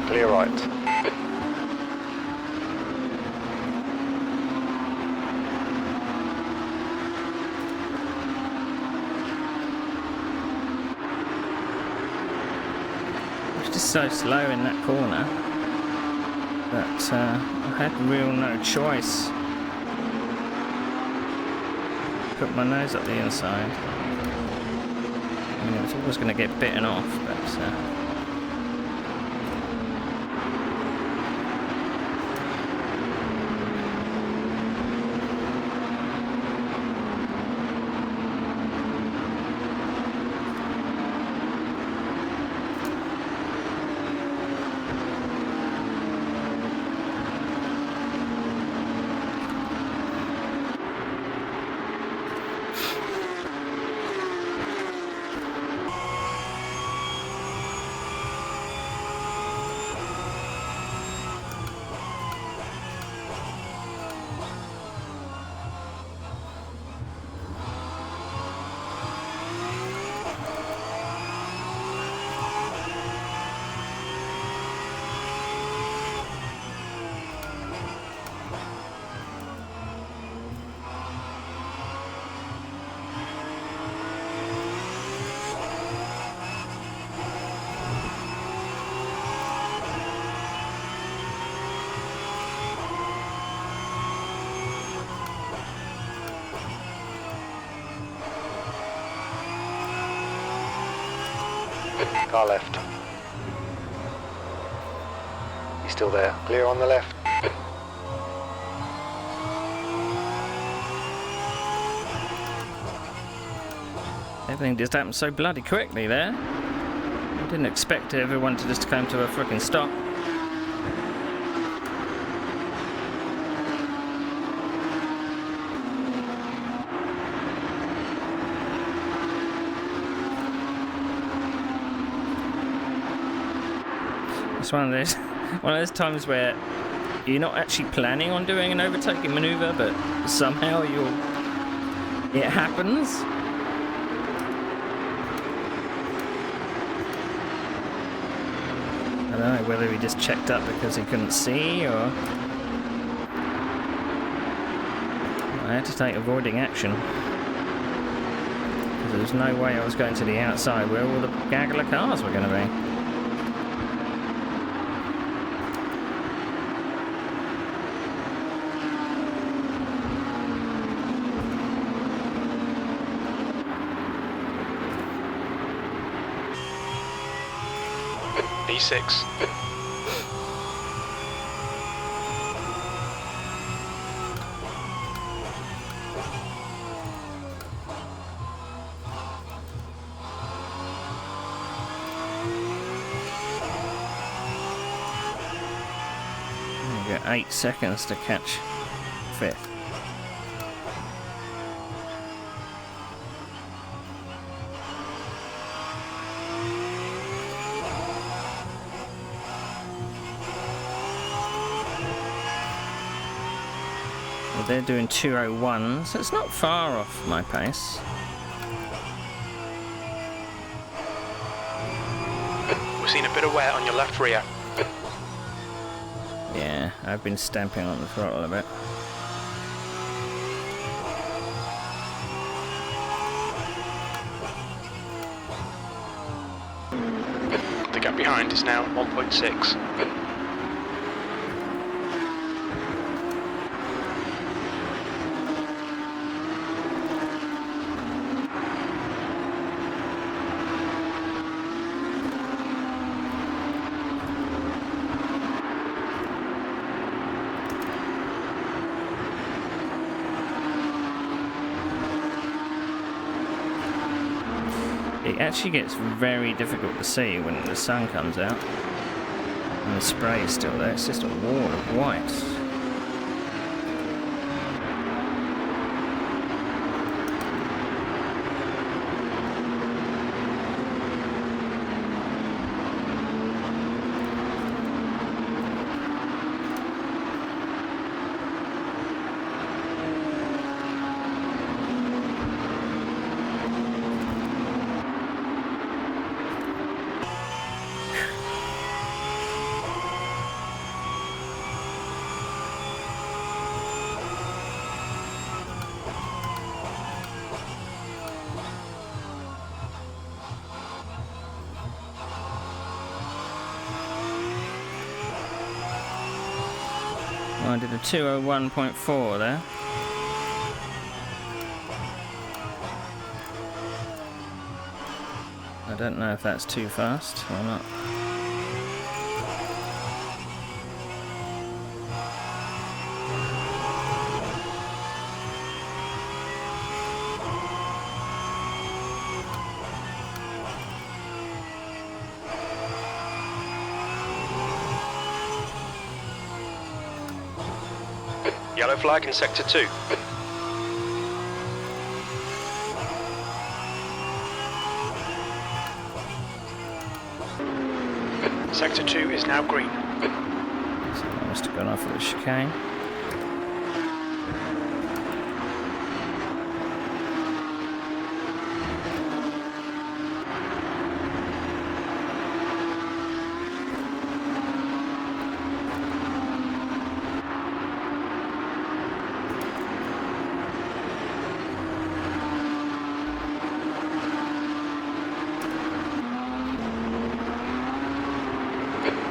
Clear right. It's just so slow in that corner that I had real no choice. Put my nose up the inside. I mean, it was always going to get bitten off, but Car left. He's still there. Clear on the left. everything just happened so bloody quickly there. I didn't expect everyone to just come to a freaking stop. It's one of those times where you're not actually planning on doing an overtaking maneuver, but somehow it happens. I don't know whether he just checked up because he couldn't see, or I had to take avoiding action because there was no way I was going to the outside where all the gaggle of cars were going to be. B6. You've got 8 seconds to catch 5th. They're doing 2:01, so it's not far off my pace. We're seeing a bit of wear on your left rear. Yeah, I've been stamping on the throttle a bit. The gap behind is now 1.6. It actually gets very difficult to see when the sun comes out and the spray is still there. It's just a wall of white. I did a 201.4 there. I don't know if that's too fast or not. Yellow flag in sector 2. Sector 2 is now green. So I must have gone off at the chicane.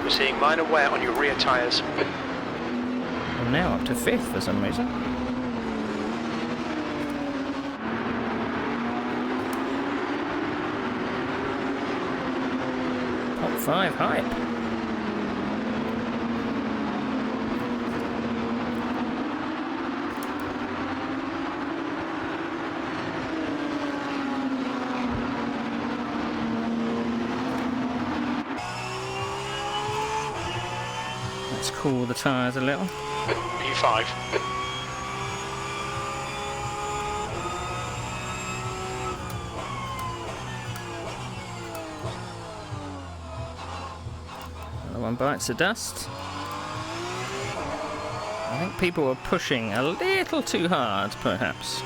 We're seeing minor wear on your rear tyres. I'm now up to 5th for some reason. Top 5 hype. Let's cool the tyres a little. P5. Another one bites the dust. I think people were pushing a little too hard, perhaps.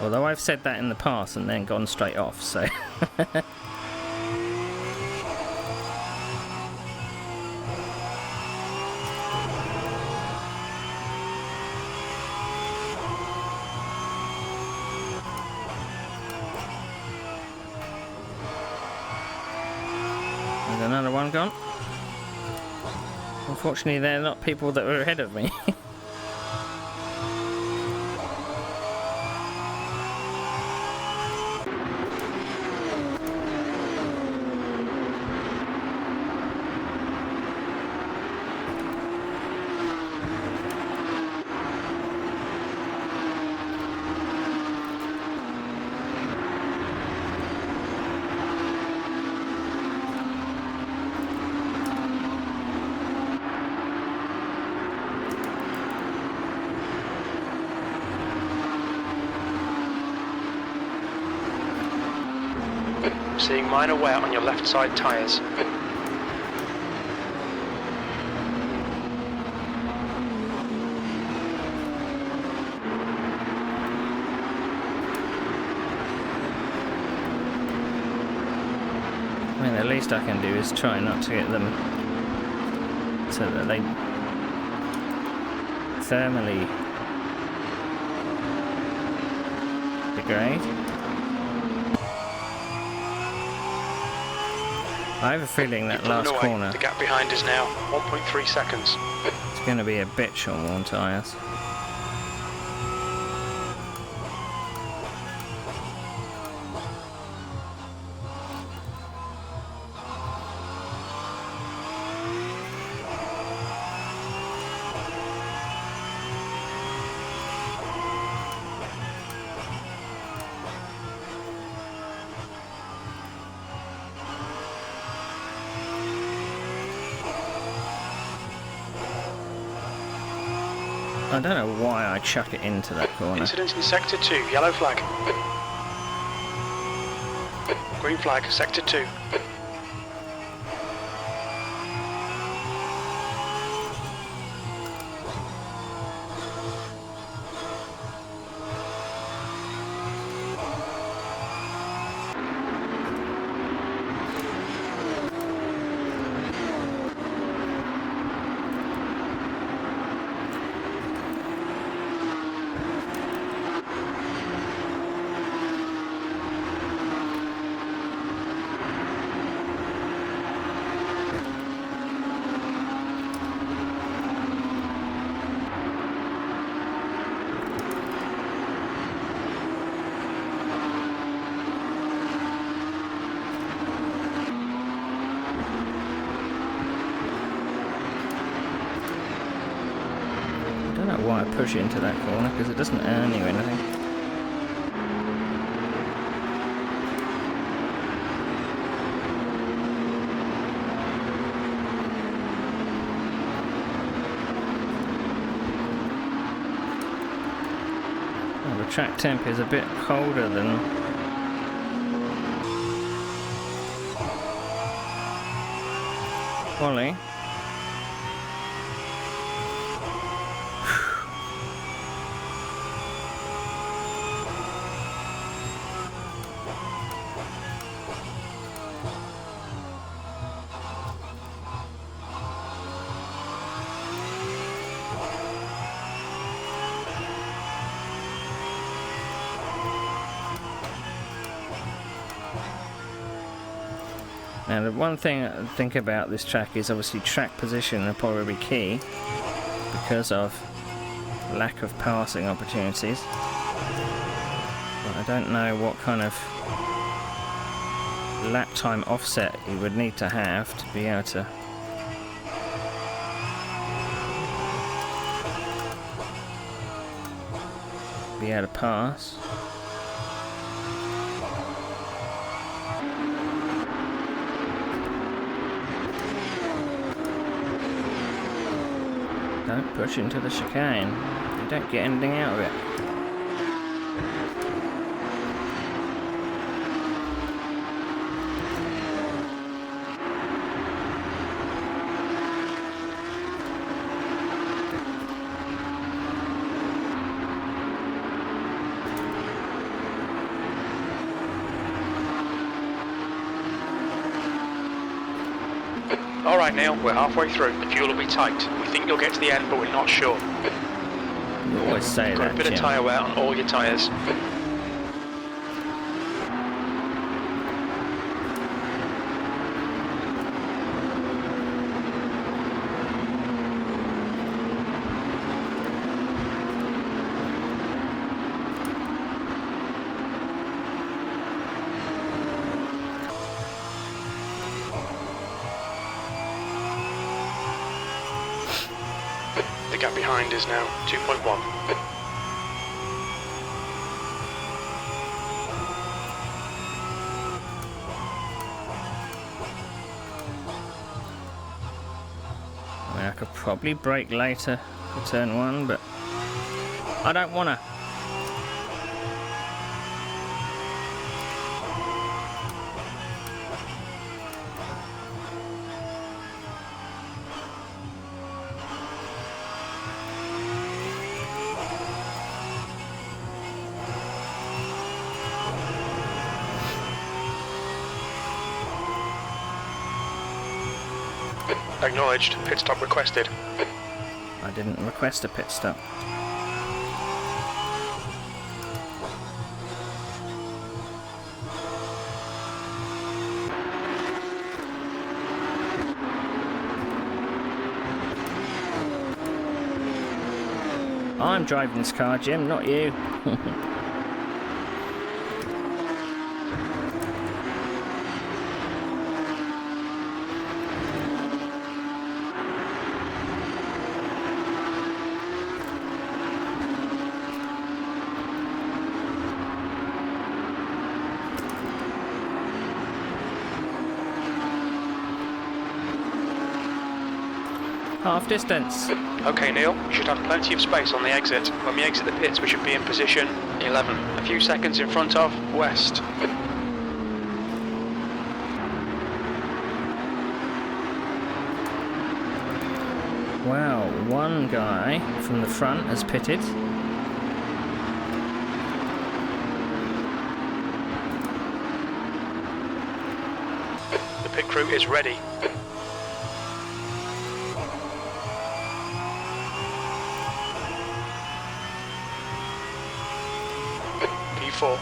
Although I've said that in the past and then gone straight off, so... There's another one gone. Unfortunately, they're not people that were ahead of me. Seeing minor wear on your left side tyres. I mean, the least I can do is try not to get them so that they thermally degrade. I have a feeling that last corner The gap behind is now 1.3 seconds. is going to be a bitch on worn tyres. I don't know why I chuck it into that corner. Incident in sector 2, yellow flag. Green flag, sector 2. don't know why I push it into that corner, because it doesn't earn you anything. Well, the track temp is a bit colder than Ollie. Now the one thing I think about this track is obviously track position will probably be key because of lack of passing opportunities. But I don't know what kind of lap time offset you would need to have to be able to pass. Don't push into the chicane. You don't get anything out of it. Alright Neil, we're halfway through. The fuel will be tight. We think you'll get to the end, but we're not sure. You always say Got that, a bit of Jim. tyre wear on all your tyres. The gap behind is now 2.1. I mean, I could probably brake later for turn one, but I don't wanna. Acknowledged. Pit stop requested. I didn't request a pit stop. I'm driving this car, Jim, not you. Half distance. Okay Neil, you should have plenty of space on the exit. When we exit the pits we should be in position 11. A few seconds in front of West. Wow, one guy from the front has pitted. The pit crew is ready. P4.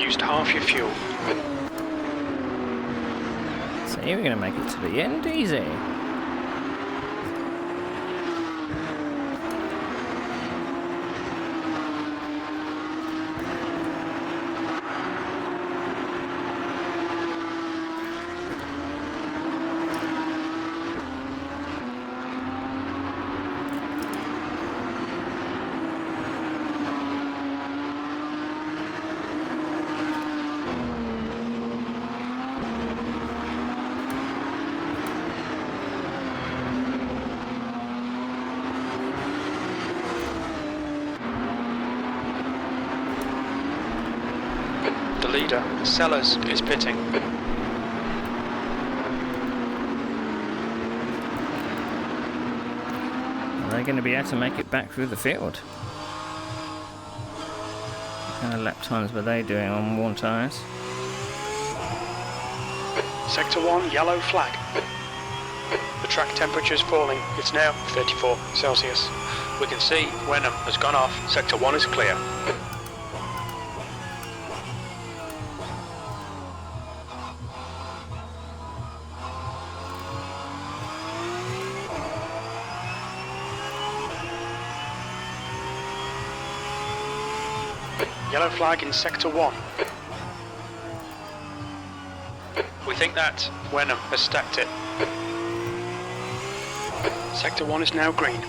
used half your fuel. So you're going to make it to the end easy. The leader, Sellers, is pitting. Are they going to be able to make it back through the field? What kind of lap times were they doing on worn tyres? Sector 1, yellow flag. The track temperature is falling. It's now 34 Celsius. We can see Wenham has gone off. Sector 1 is clear. Yellow flag in Sector 1. We think that Wenham has stacked it. Sector 1 is now green.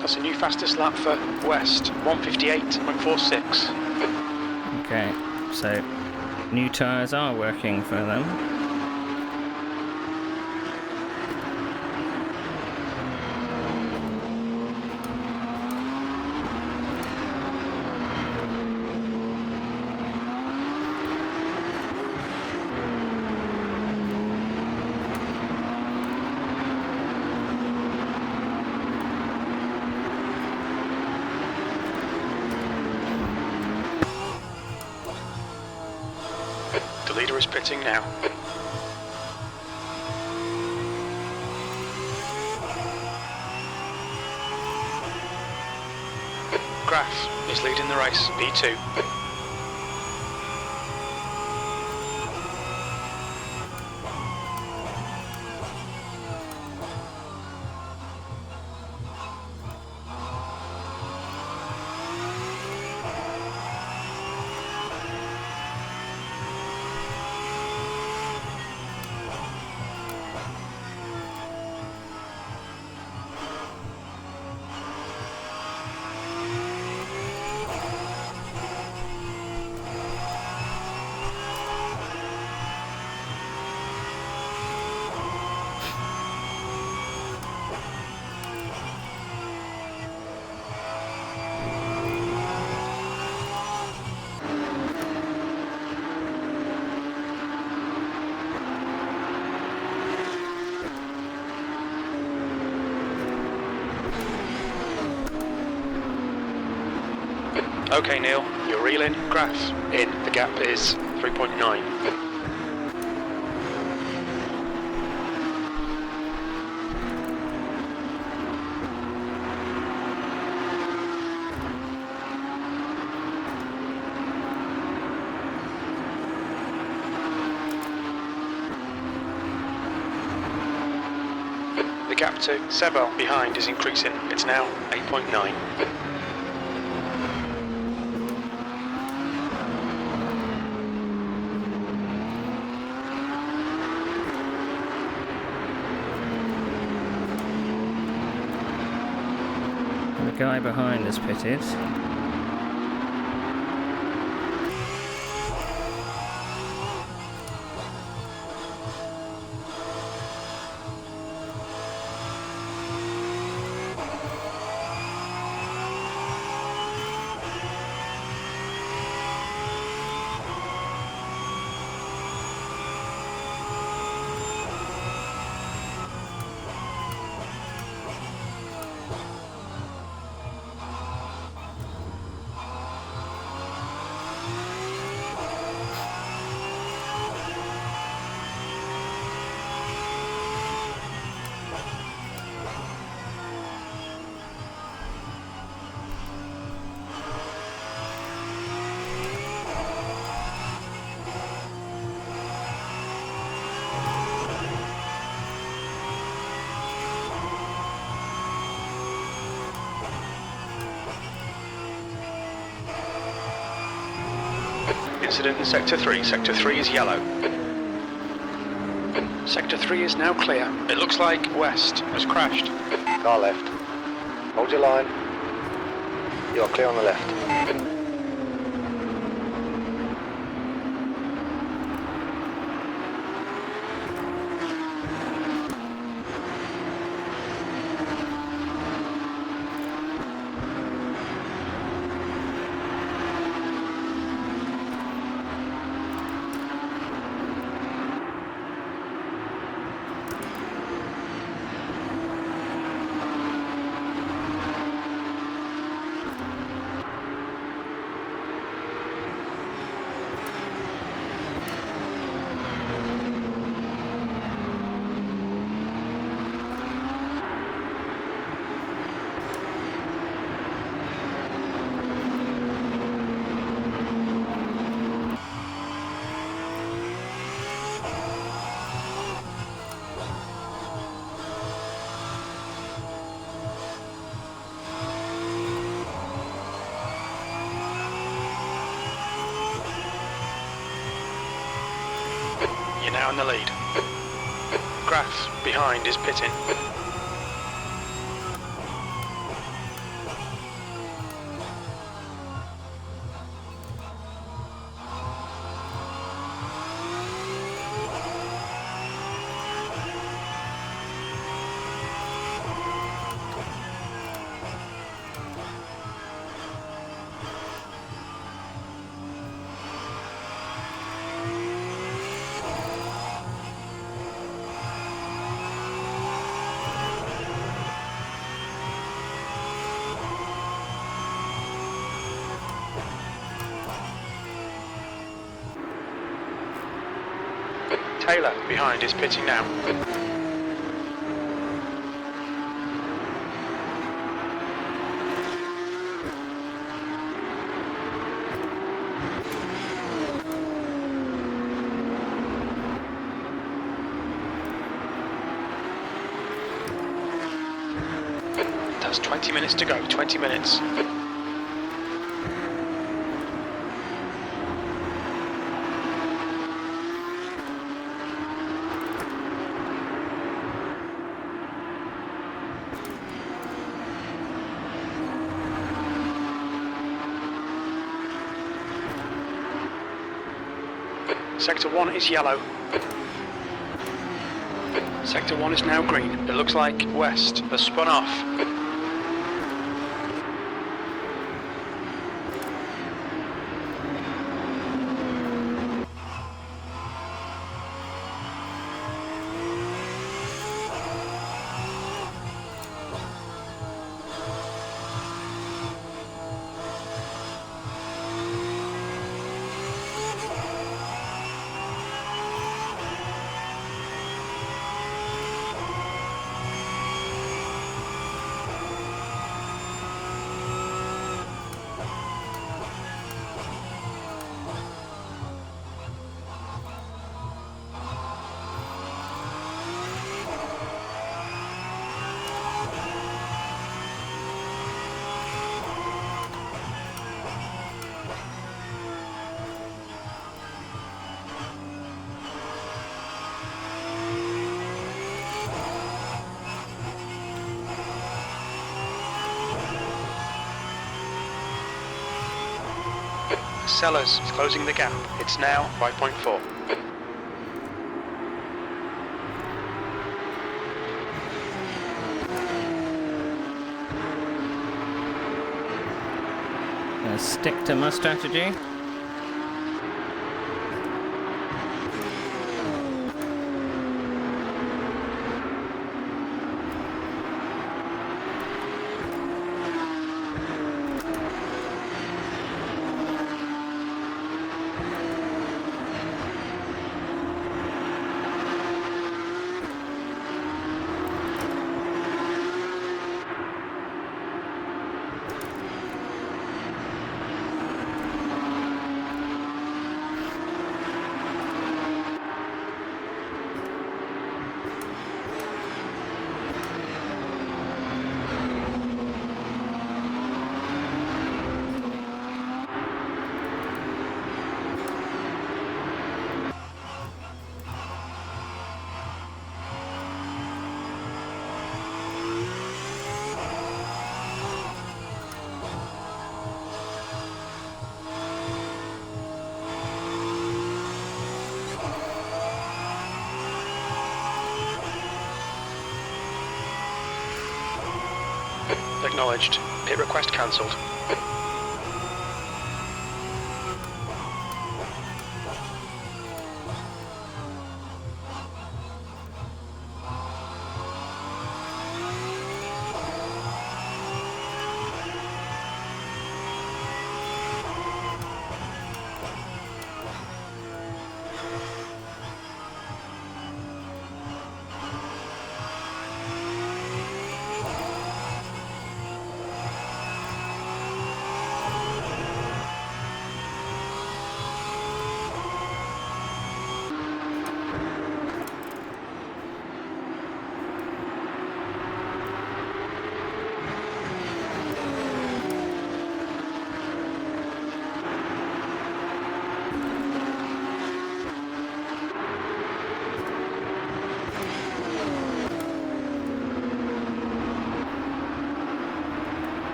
That's a new fastest lap for West, 1:58.46. Okay, so new tyres are working for them. The leader is pitting now. Graf is leading the race, P2. Okay, Neil, you're reeling. Graf in. The gap is 3.9. The gap to Sebel behind is increasing. It's now 8.9. The guy behind has pitted. incident in Sector 3. Sector 3 is yellow. Sector 3 is now clear. It looks like West has crashed. Car left. Hold your line. You are clear on the left. You're now in the lead. Grass behind is pitting. Taylor behind is pitting now. That's 20 minutes to go, 20 minutes. Sector 1 is yellow. Sector 1 is now green. It looks like West has spun off. Sellers is closing the gap. It's now 5.4. Stick to my strategy. Acknowledged. Pit request cancelled.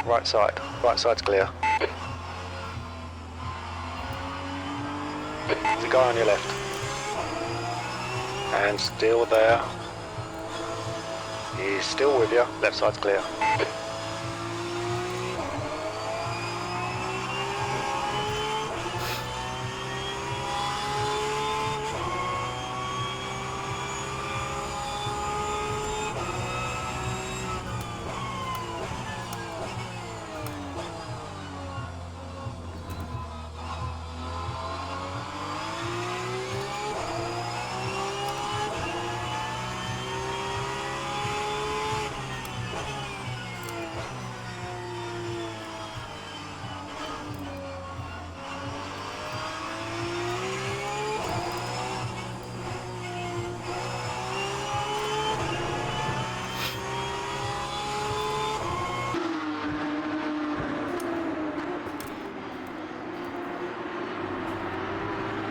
Right side. Right side's clear. There's a guy on your left. And still there. He's still with you. Left side's clear.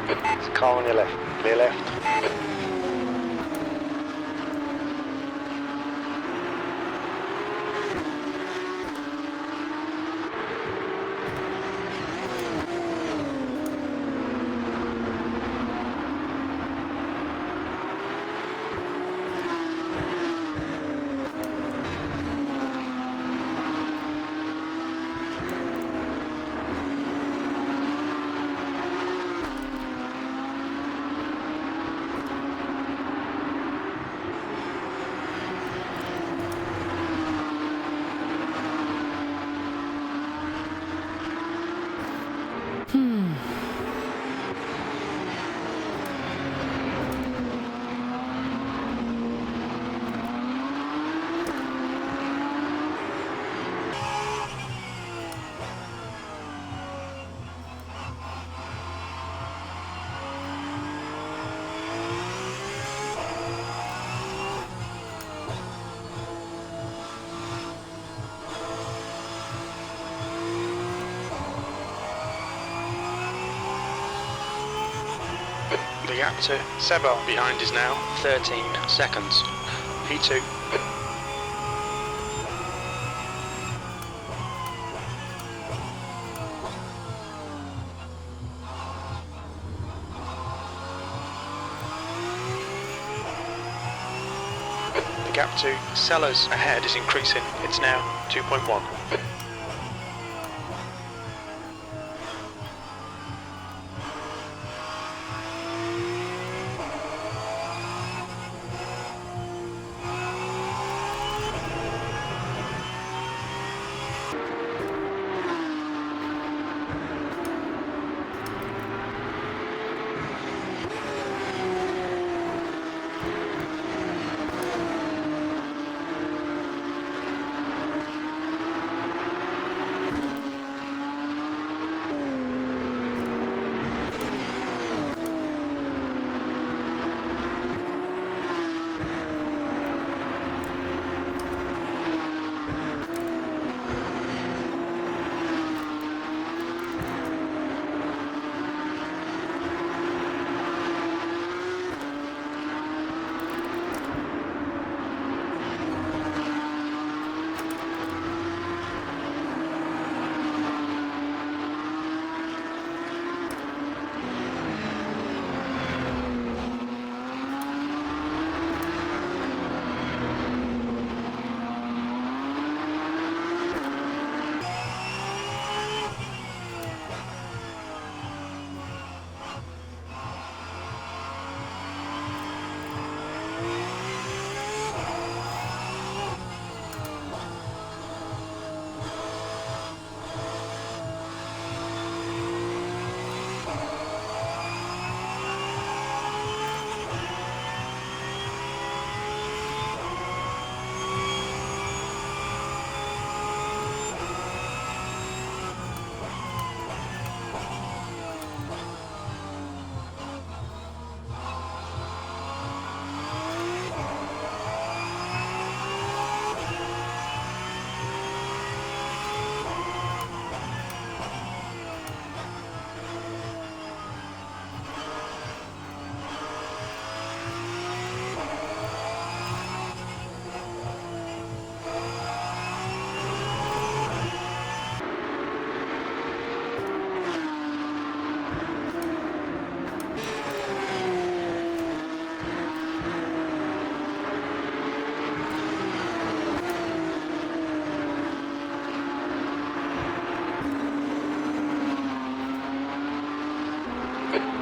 There's a car on your left. Clear left. The gap to Sebo behind is now 13 seconds. P2. The gap to Sellers ahead is increasing. It's now 2.1.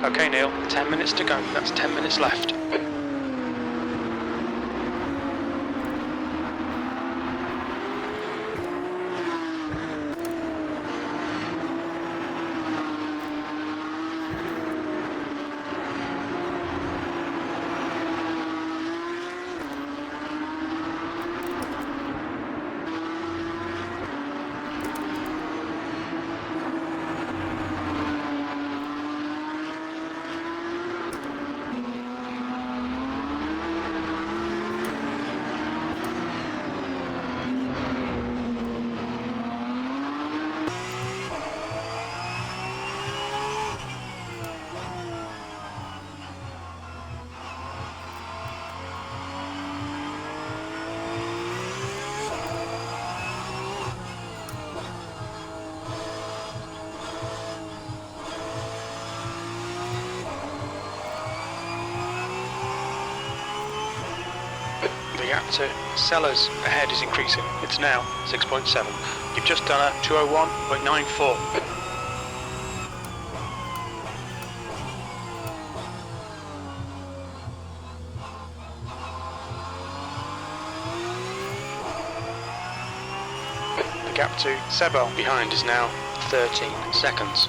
Okay, Neil, 10 minutes to go. That's 10 minutes left. The gap to Sellers ahead is increasing. It's now 6.7. You've just done a 201.94. The gap to Sebo behind is now 13 seconds.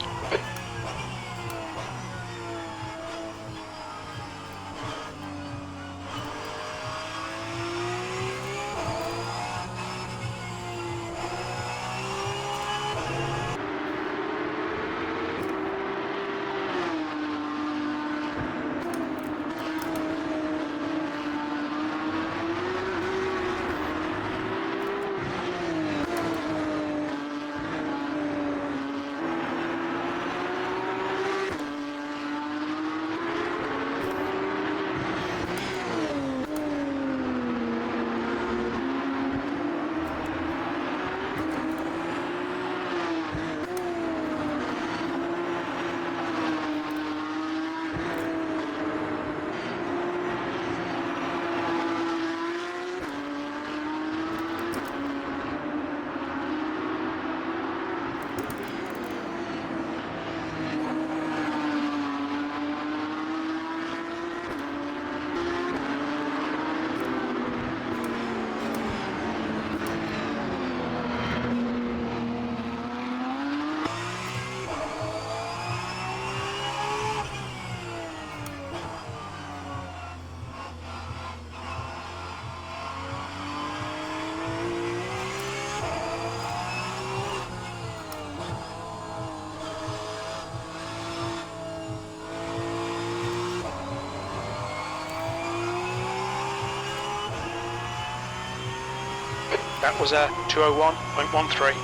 That was a 201.13.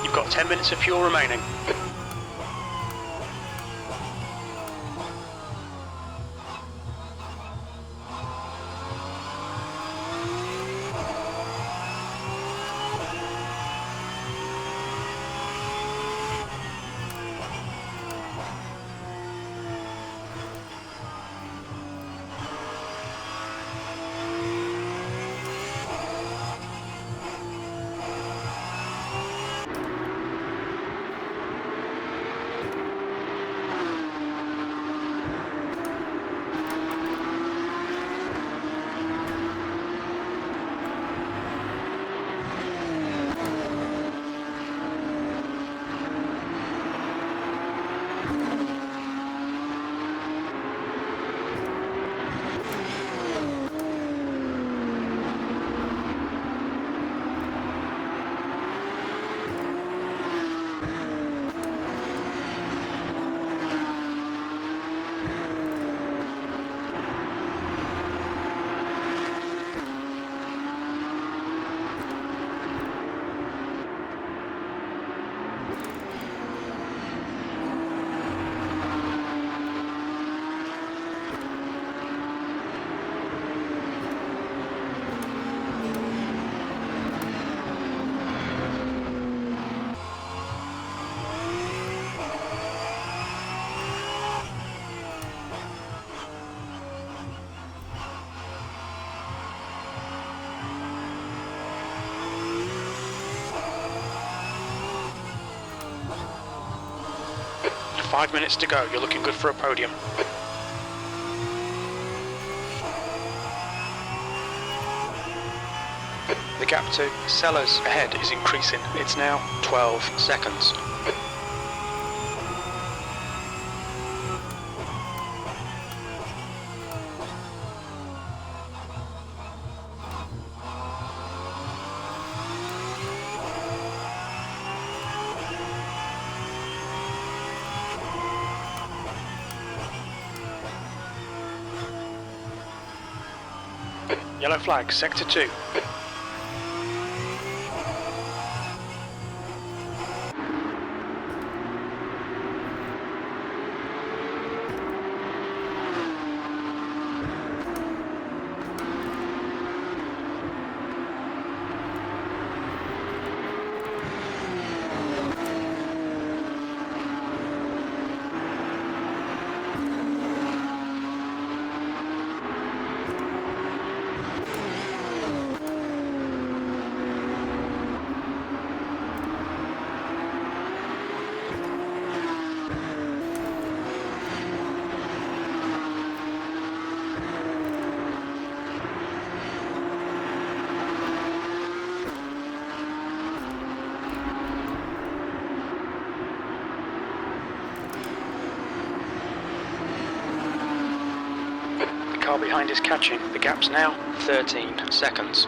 You've got 10 minutes of fuel remaining. 5 minutes to go. You're looking good for a podium. The gap to Sellers ahead is increasing. It's now 12 seconds. Yellow flag, sector 2. Car behind is catching. The gap's now 13 seconds.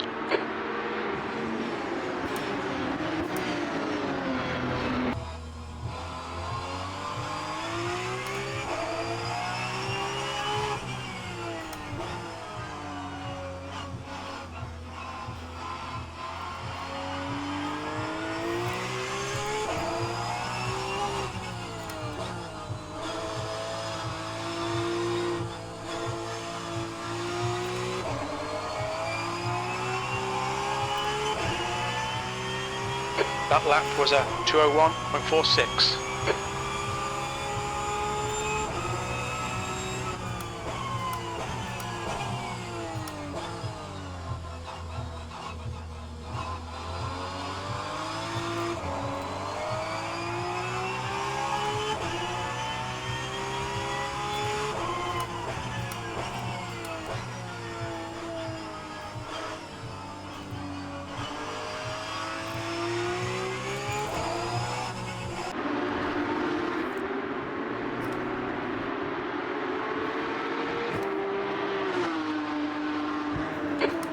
That lap was a 2:01.46.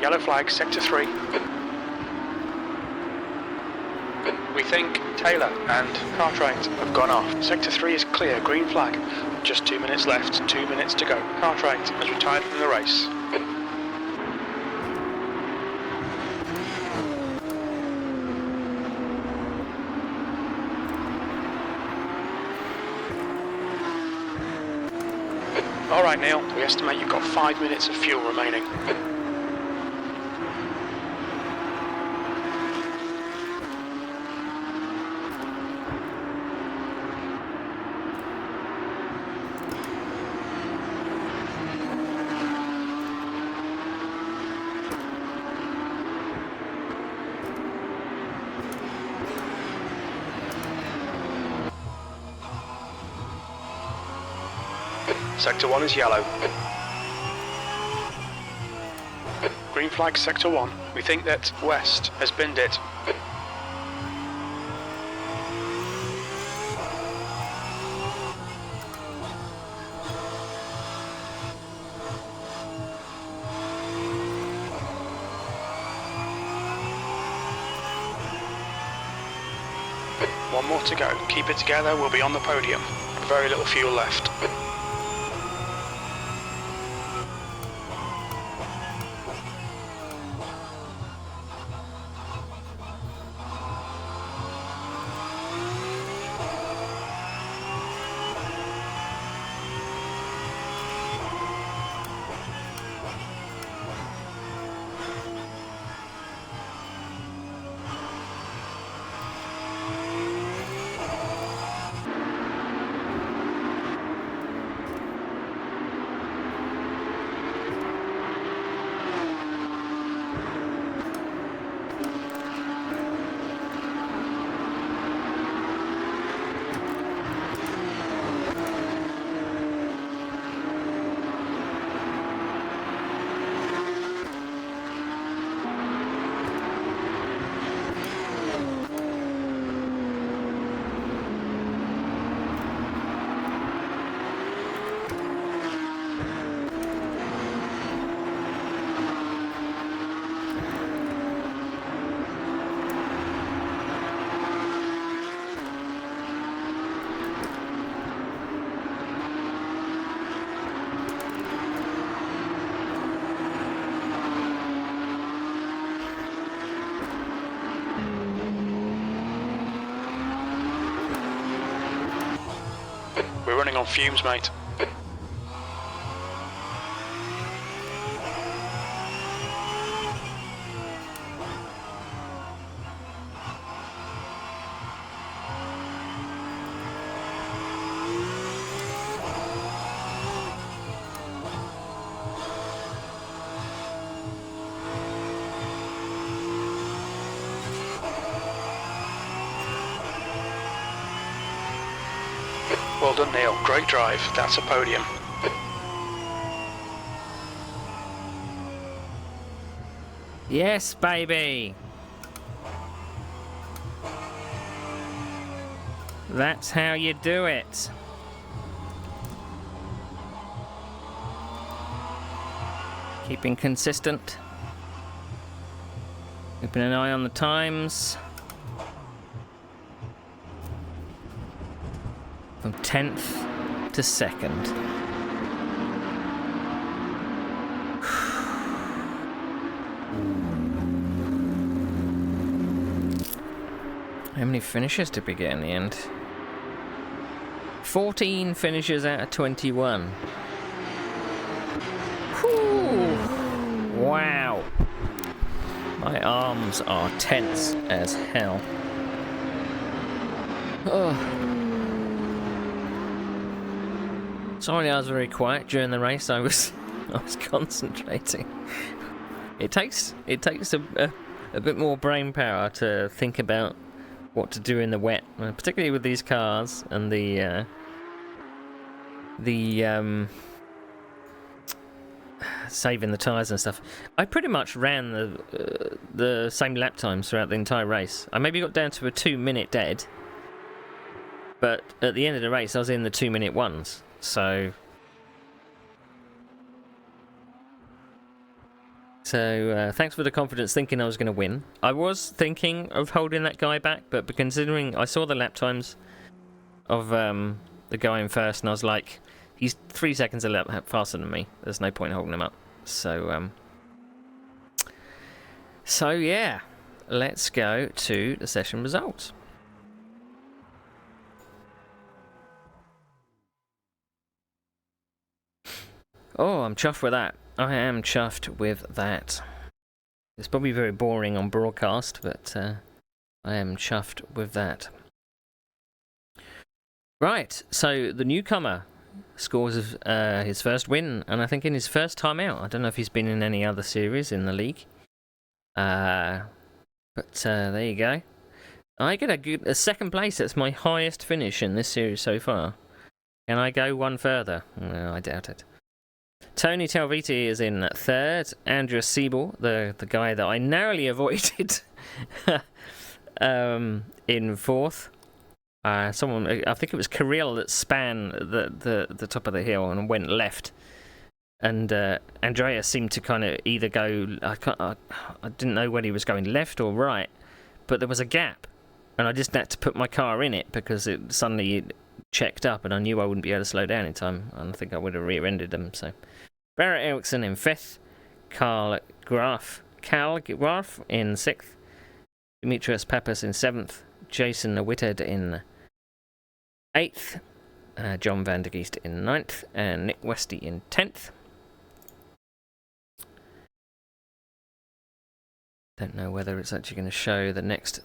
Yellow flag, sector 3. We think Taylor and Cartwright have gone off. Sector 3 is clear, green flag. Just 2 minutes left, 2 minutes to go. Cartwright has retired from the race. Alright Neil, we estimate you've got 5 minutes of fuel remaining. Sector 1 is yellow. Green flag, sector 1. We think that West has binned it. One more to go. Keep it together, we'll be on the podium. Very little fuel left. on fumes, mate. Well done, Neil. Great drive. That's a podium. Yes, baby. That's how you do it. Keeping consistent. Keeping an eye on the times. From 10th to 2nd. How many finishes did we get in the end? 14 finishes out of 21. Whew. Wow. My arms are tense as hell. Oh. Sorry, I was very quiet during the race. I was concentrating. It takes a bit more brain power to think about what to do in the wet, particularly with these cars and the saving the tyres and stuff. I pretty much ran the same lap times throughout the entire race. I maybe got down to a 2-minute dead, but at the end of the race I was in the 2-minute ones. So thanks for the confidence thinking I was going to win. I was thinking of holding that guy back, but considering I saw the lap times of the guy in first, and I was like, he's 3 seconds a lap faster than me. There's no point in holding him up. So yeah, let's go to the session results. Oh, I'm chuffed with that. I am chuffed with that. It's probably very boring on broadcast, but I am chuffed with that. Right, so the newcomer scores his first win, and I think in his first time out. I don't know if he's been in any other series in the league. But there you go. I get a second place. That's my highest finish in this series so far. Can I go one further? No, I doubt it. Tony Talviti is in third. Andrew Siebel, the guy that I narrowly avoided, in fourth. Someone, I think it was Kirill, that span the top of the hill and went left. And Andrea seemed to kind of either go, I didn't know whether he was going left or right, but there was a gap, and I just had to put my car in it because it suddenly checked up, and I knew I wouldn't be able to slow down in time, and I think I would have rear-ended them. So Barrett Eriksson in fifth, Carl Graf in sixth, Demetrius Pappas in seventh, Jason Whitted in eighth, John Van der Geest in ninth, and Nick Westy in 10th. Don't know whether it's actually going to show the next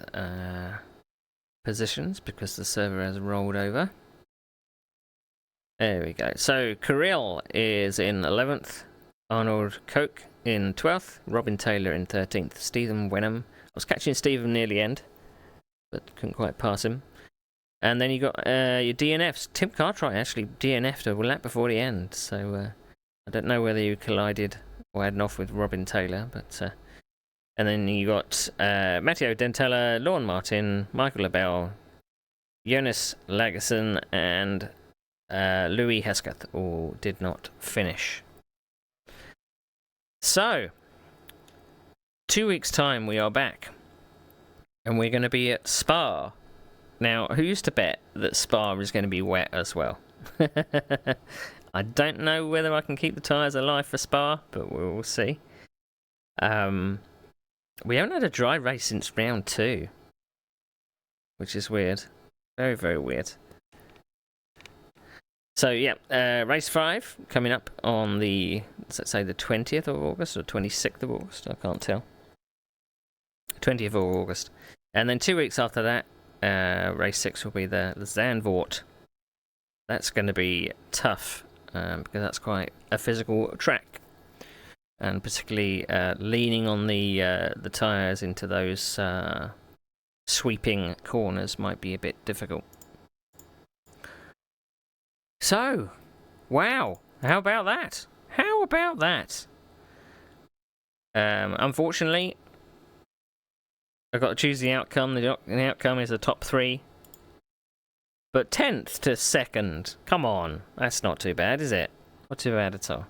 positions because the server has rolled over. There we go. So Kirill is in 11th, Arnold Koch in 12th, Robin Taylor in 13th, Stephen Wenham. I was catching Stephen near the end, but couldn't quite pass him. And then you got your DNFs. Tim Cartwright actually DNF'd a lap before the end, so I don't know whether you collided or had an off with Robin Taylor, but and then you got Matteo Dentella, Lorne Martin, Michael Labelle, Jonas Lagerson, and Louis Hesketh all did not finish. So, 2 weeks' time we are back, and we're going to be at Spa. Now, who used to bet that Spa is going to be wet as well? I don't know whether I can keep the tyres alive for Spa, but we'll see. We haven't had a dry race since round 2, which is weird. Very, very weird. So yeah, race 5 coming up on the, let's say the 20th of August or 26th of August. I can't tell. 20th of August, and then 2 weeks after that, race 6 will be the Zandvoort. That's going to be tough because that's quite a physical track, and particularly leaning on the tyres into those sweeping corners might be a bit difficult. So, wow, how about that? How about that? Unfortunately, I've got to choose the outcome. The outcome is a top 3. But 10th to 2nd, come on, that's not too bad, is it? Not too bad at all.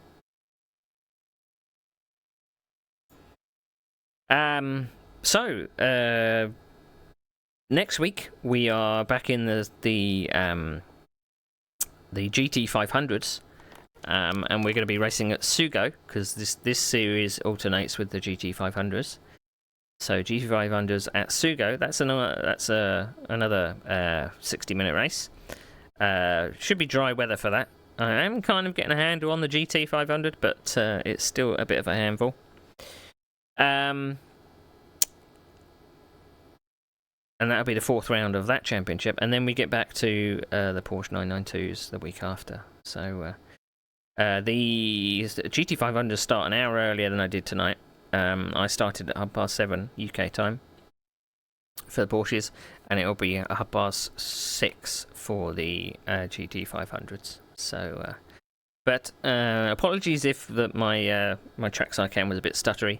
So, next week we are back in the GT500s, and we're going to be racing at Sugo because this series alternates with the GT500s. So GT500s at Sugo. That's another 60-minute race. Should be dry weather for that. I am kind of getting a handle on the GT500, but it's still a bit of a handful. And that'll be the 4th round of that championship, and then we get back to the Porsche 992s the week after. So the GT500s start an hour earlier than I did tonight. I started at 7:30 UK time for the Porsches, and it'll be 6:30 for the GT500s. So, but apologies if my trackside cam was a bit stuttery.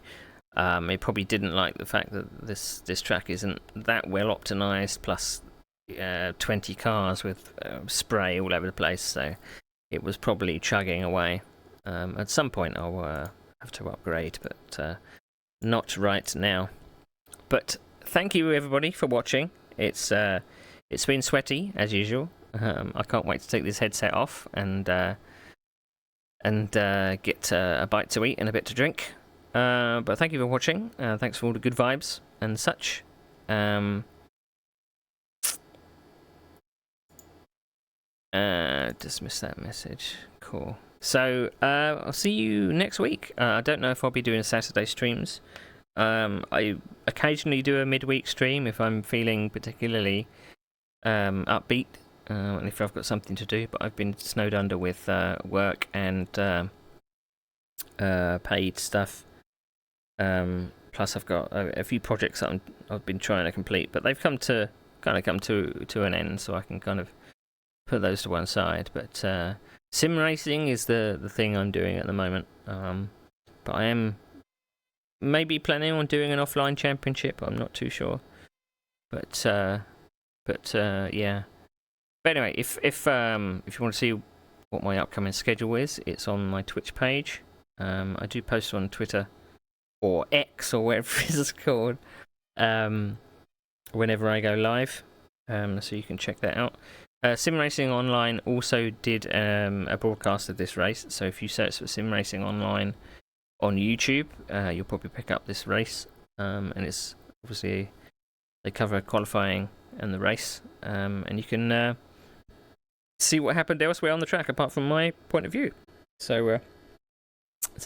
It probably didn't like the fact that this track isn't that well optimized, plus 20 cars with spray all over the place, so it was probably chugging away. At some point I'll have to upgrade, but not right now. But thank you everybody for watching. It's been sweaty as usual. I can't wait to take this headset off and get a bite to eat and a bit to drink. But thank you for watching. Thanks for all the good vibes and such. Dismiss that message. Cool. So I'll see you next week. I don't know if I'll be doing Saturday streams. I occasionally do a midweek stream if I'm feeling particularly upbeat and if I've got something to do. But I've been snowed under with work and paid stuff. Plus I've got a few projects that I've been trying to complete, but they've come to an end, so I can kind of put those to one side. But sim racing is the thing I'm doing at the moment. But I am maybe planning on doing an offline championship. I'm not too sure. But yeah. But anyway, if you want to see what my upcoming schedule is, it's on my Twitch page. I do post on Twitter or X or whatever it's called whenever I go live. So you can check that out. Sim Racing Online also did a broadcast of this race, so if you search for Sim Racing Online on YouTube, you'll probably pick up this race, and it's obviously they cover qualifying and the race, and you can see what happened elsewhere on the track apart from my point of view. So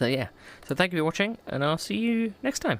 yeah, so thank you for watching, and I'll see you next time.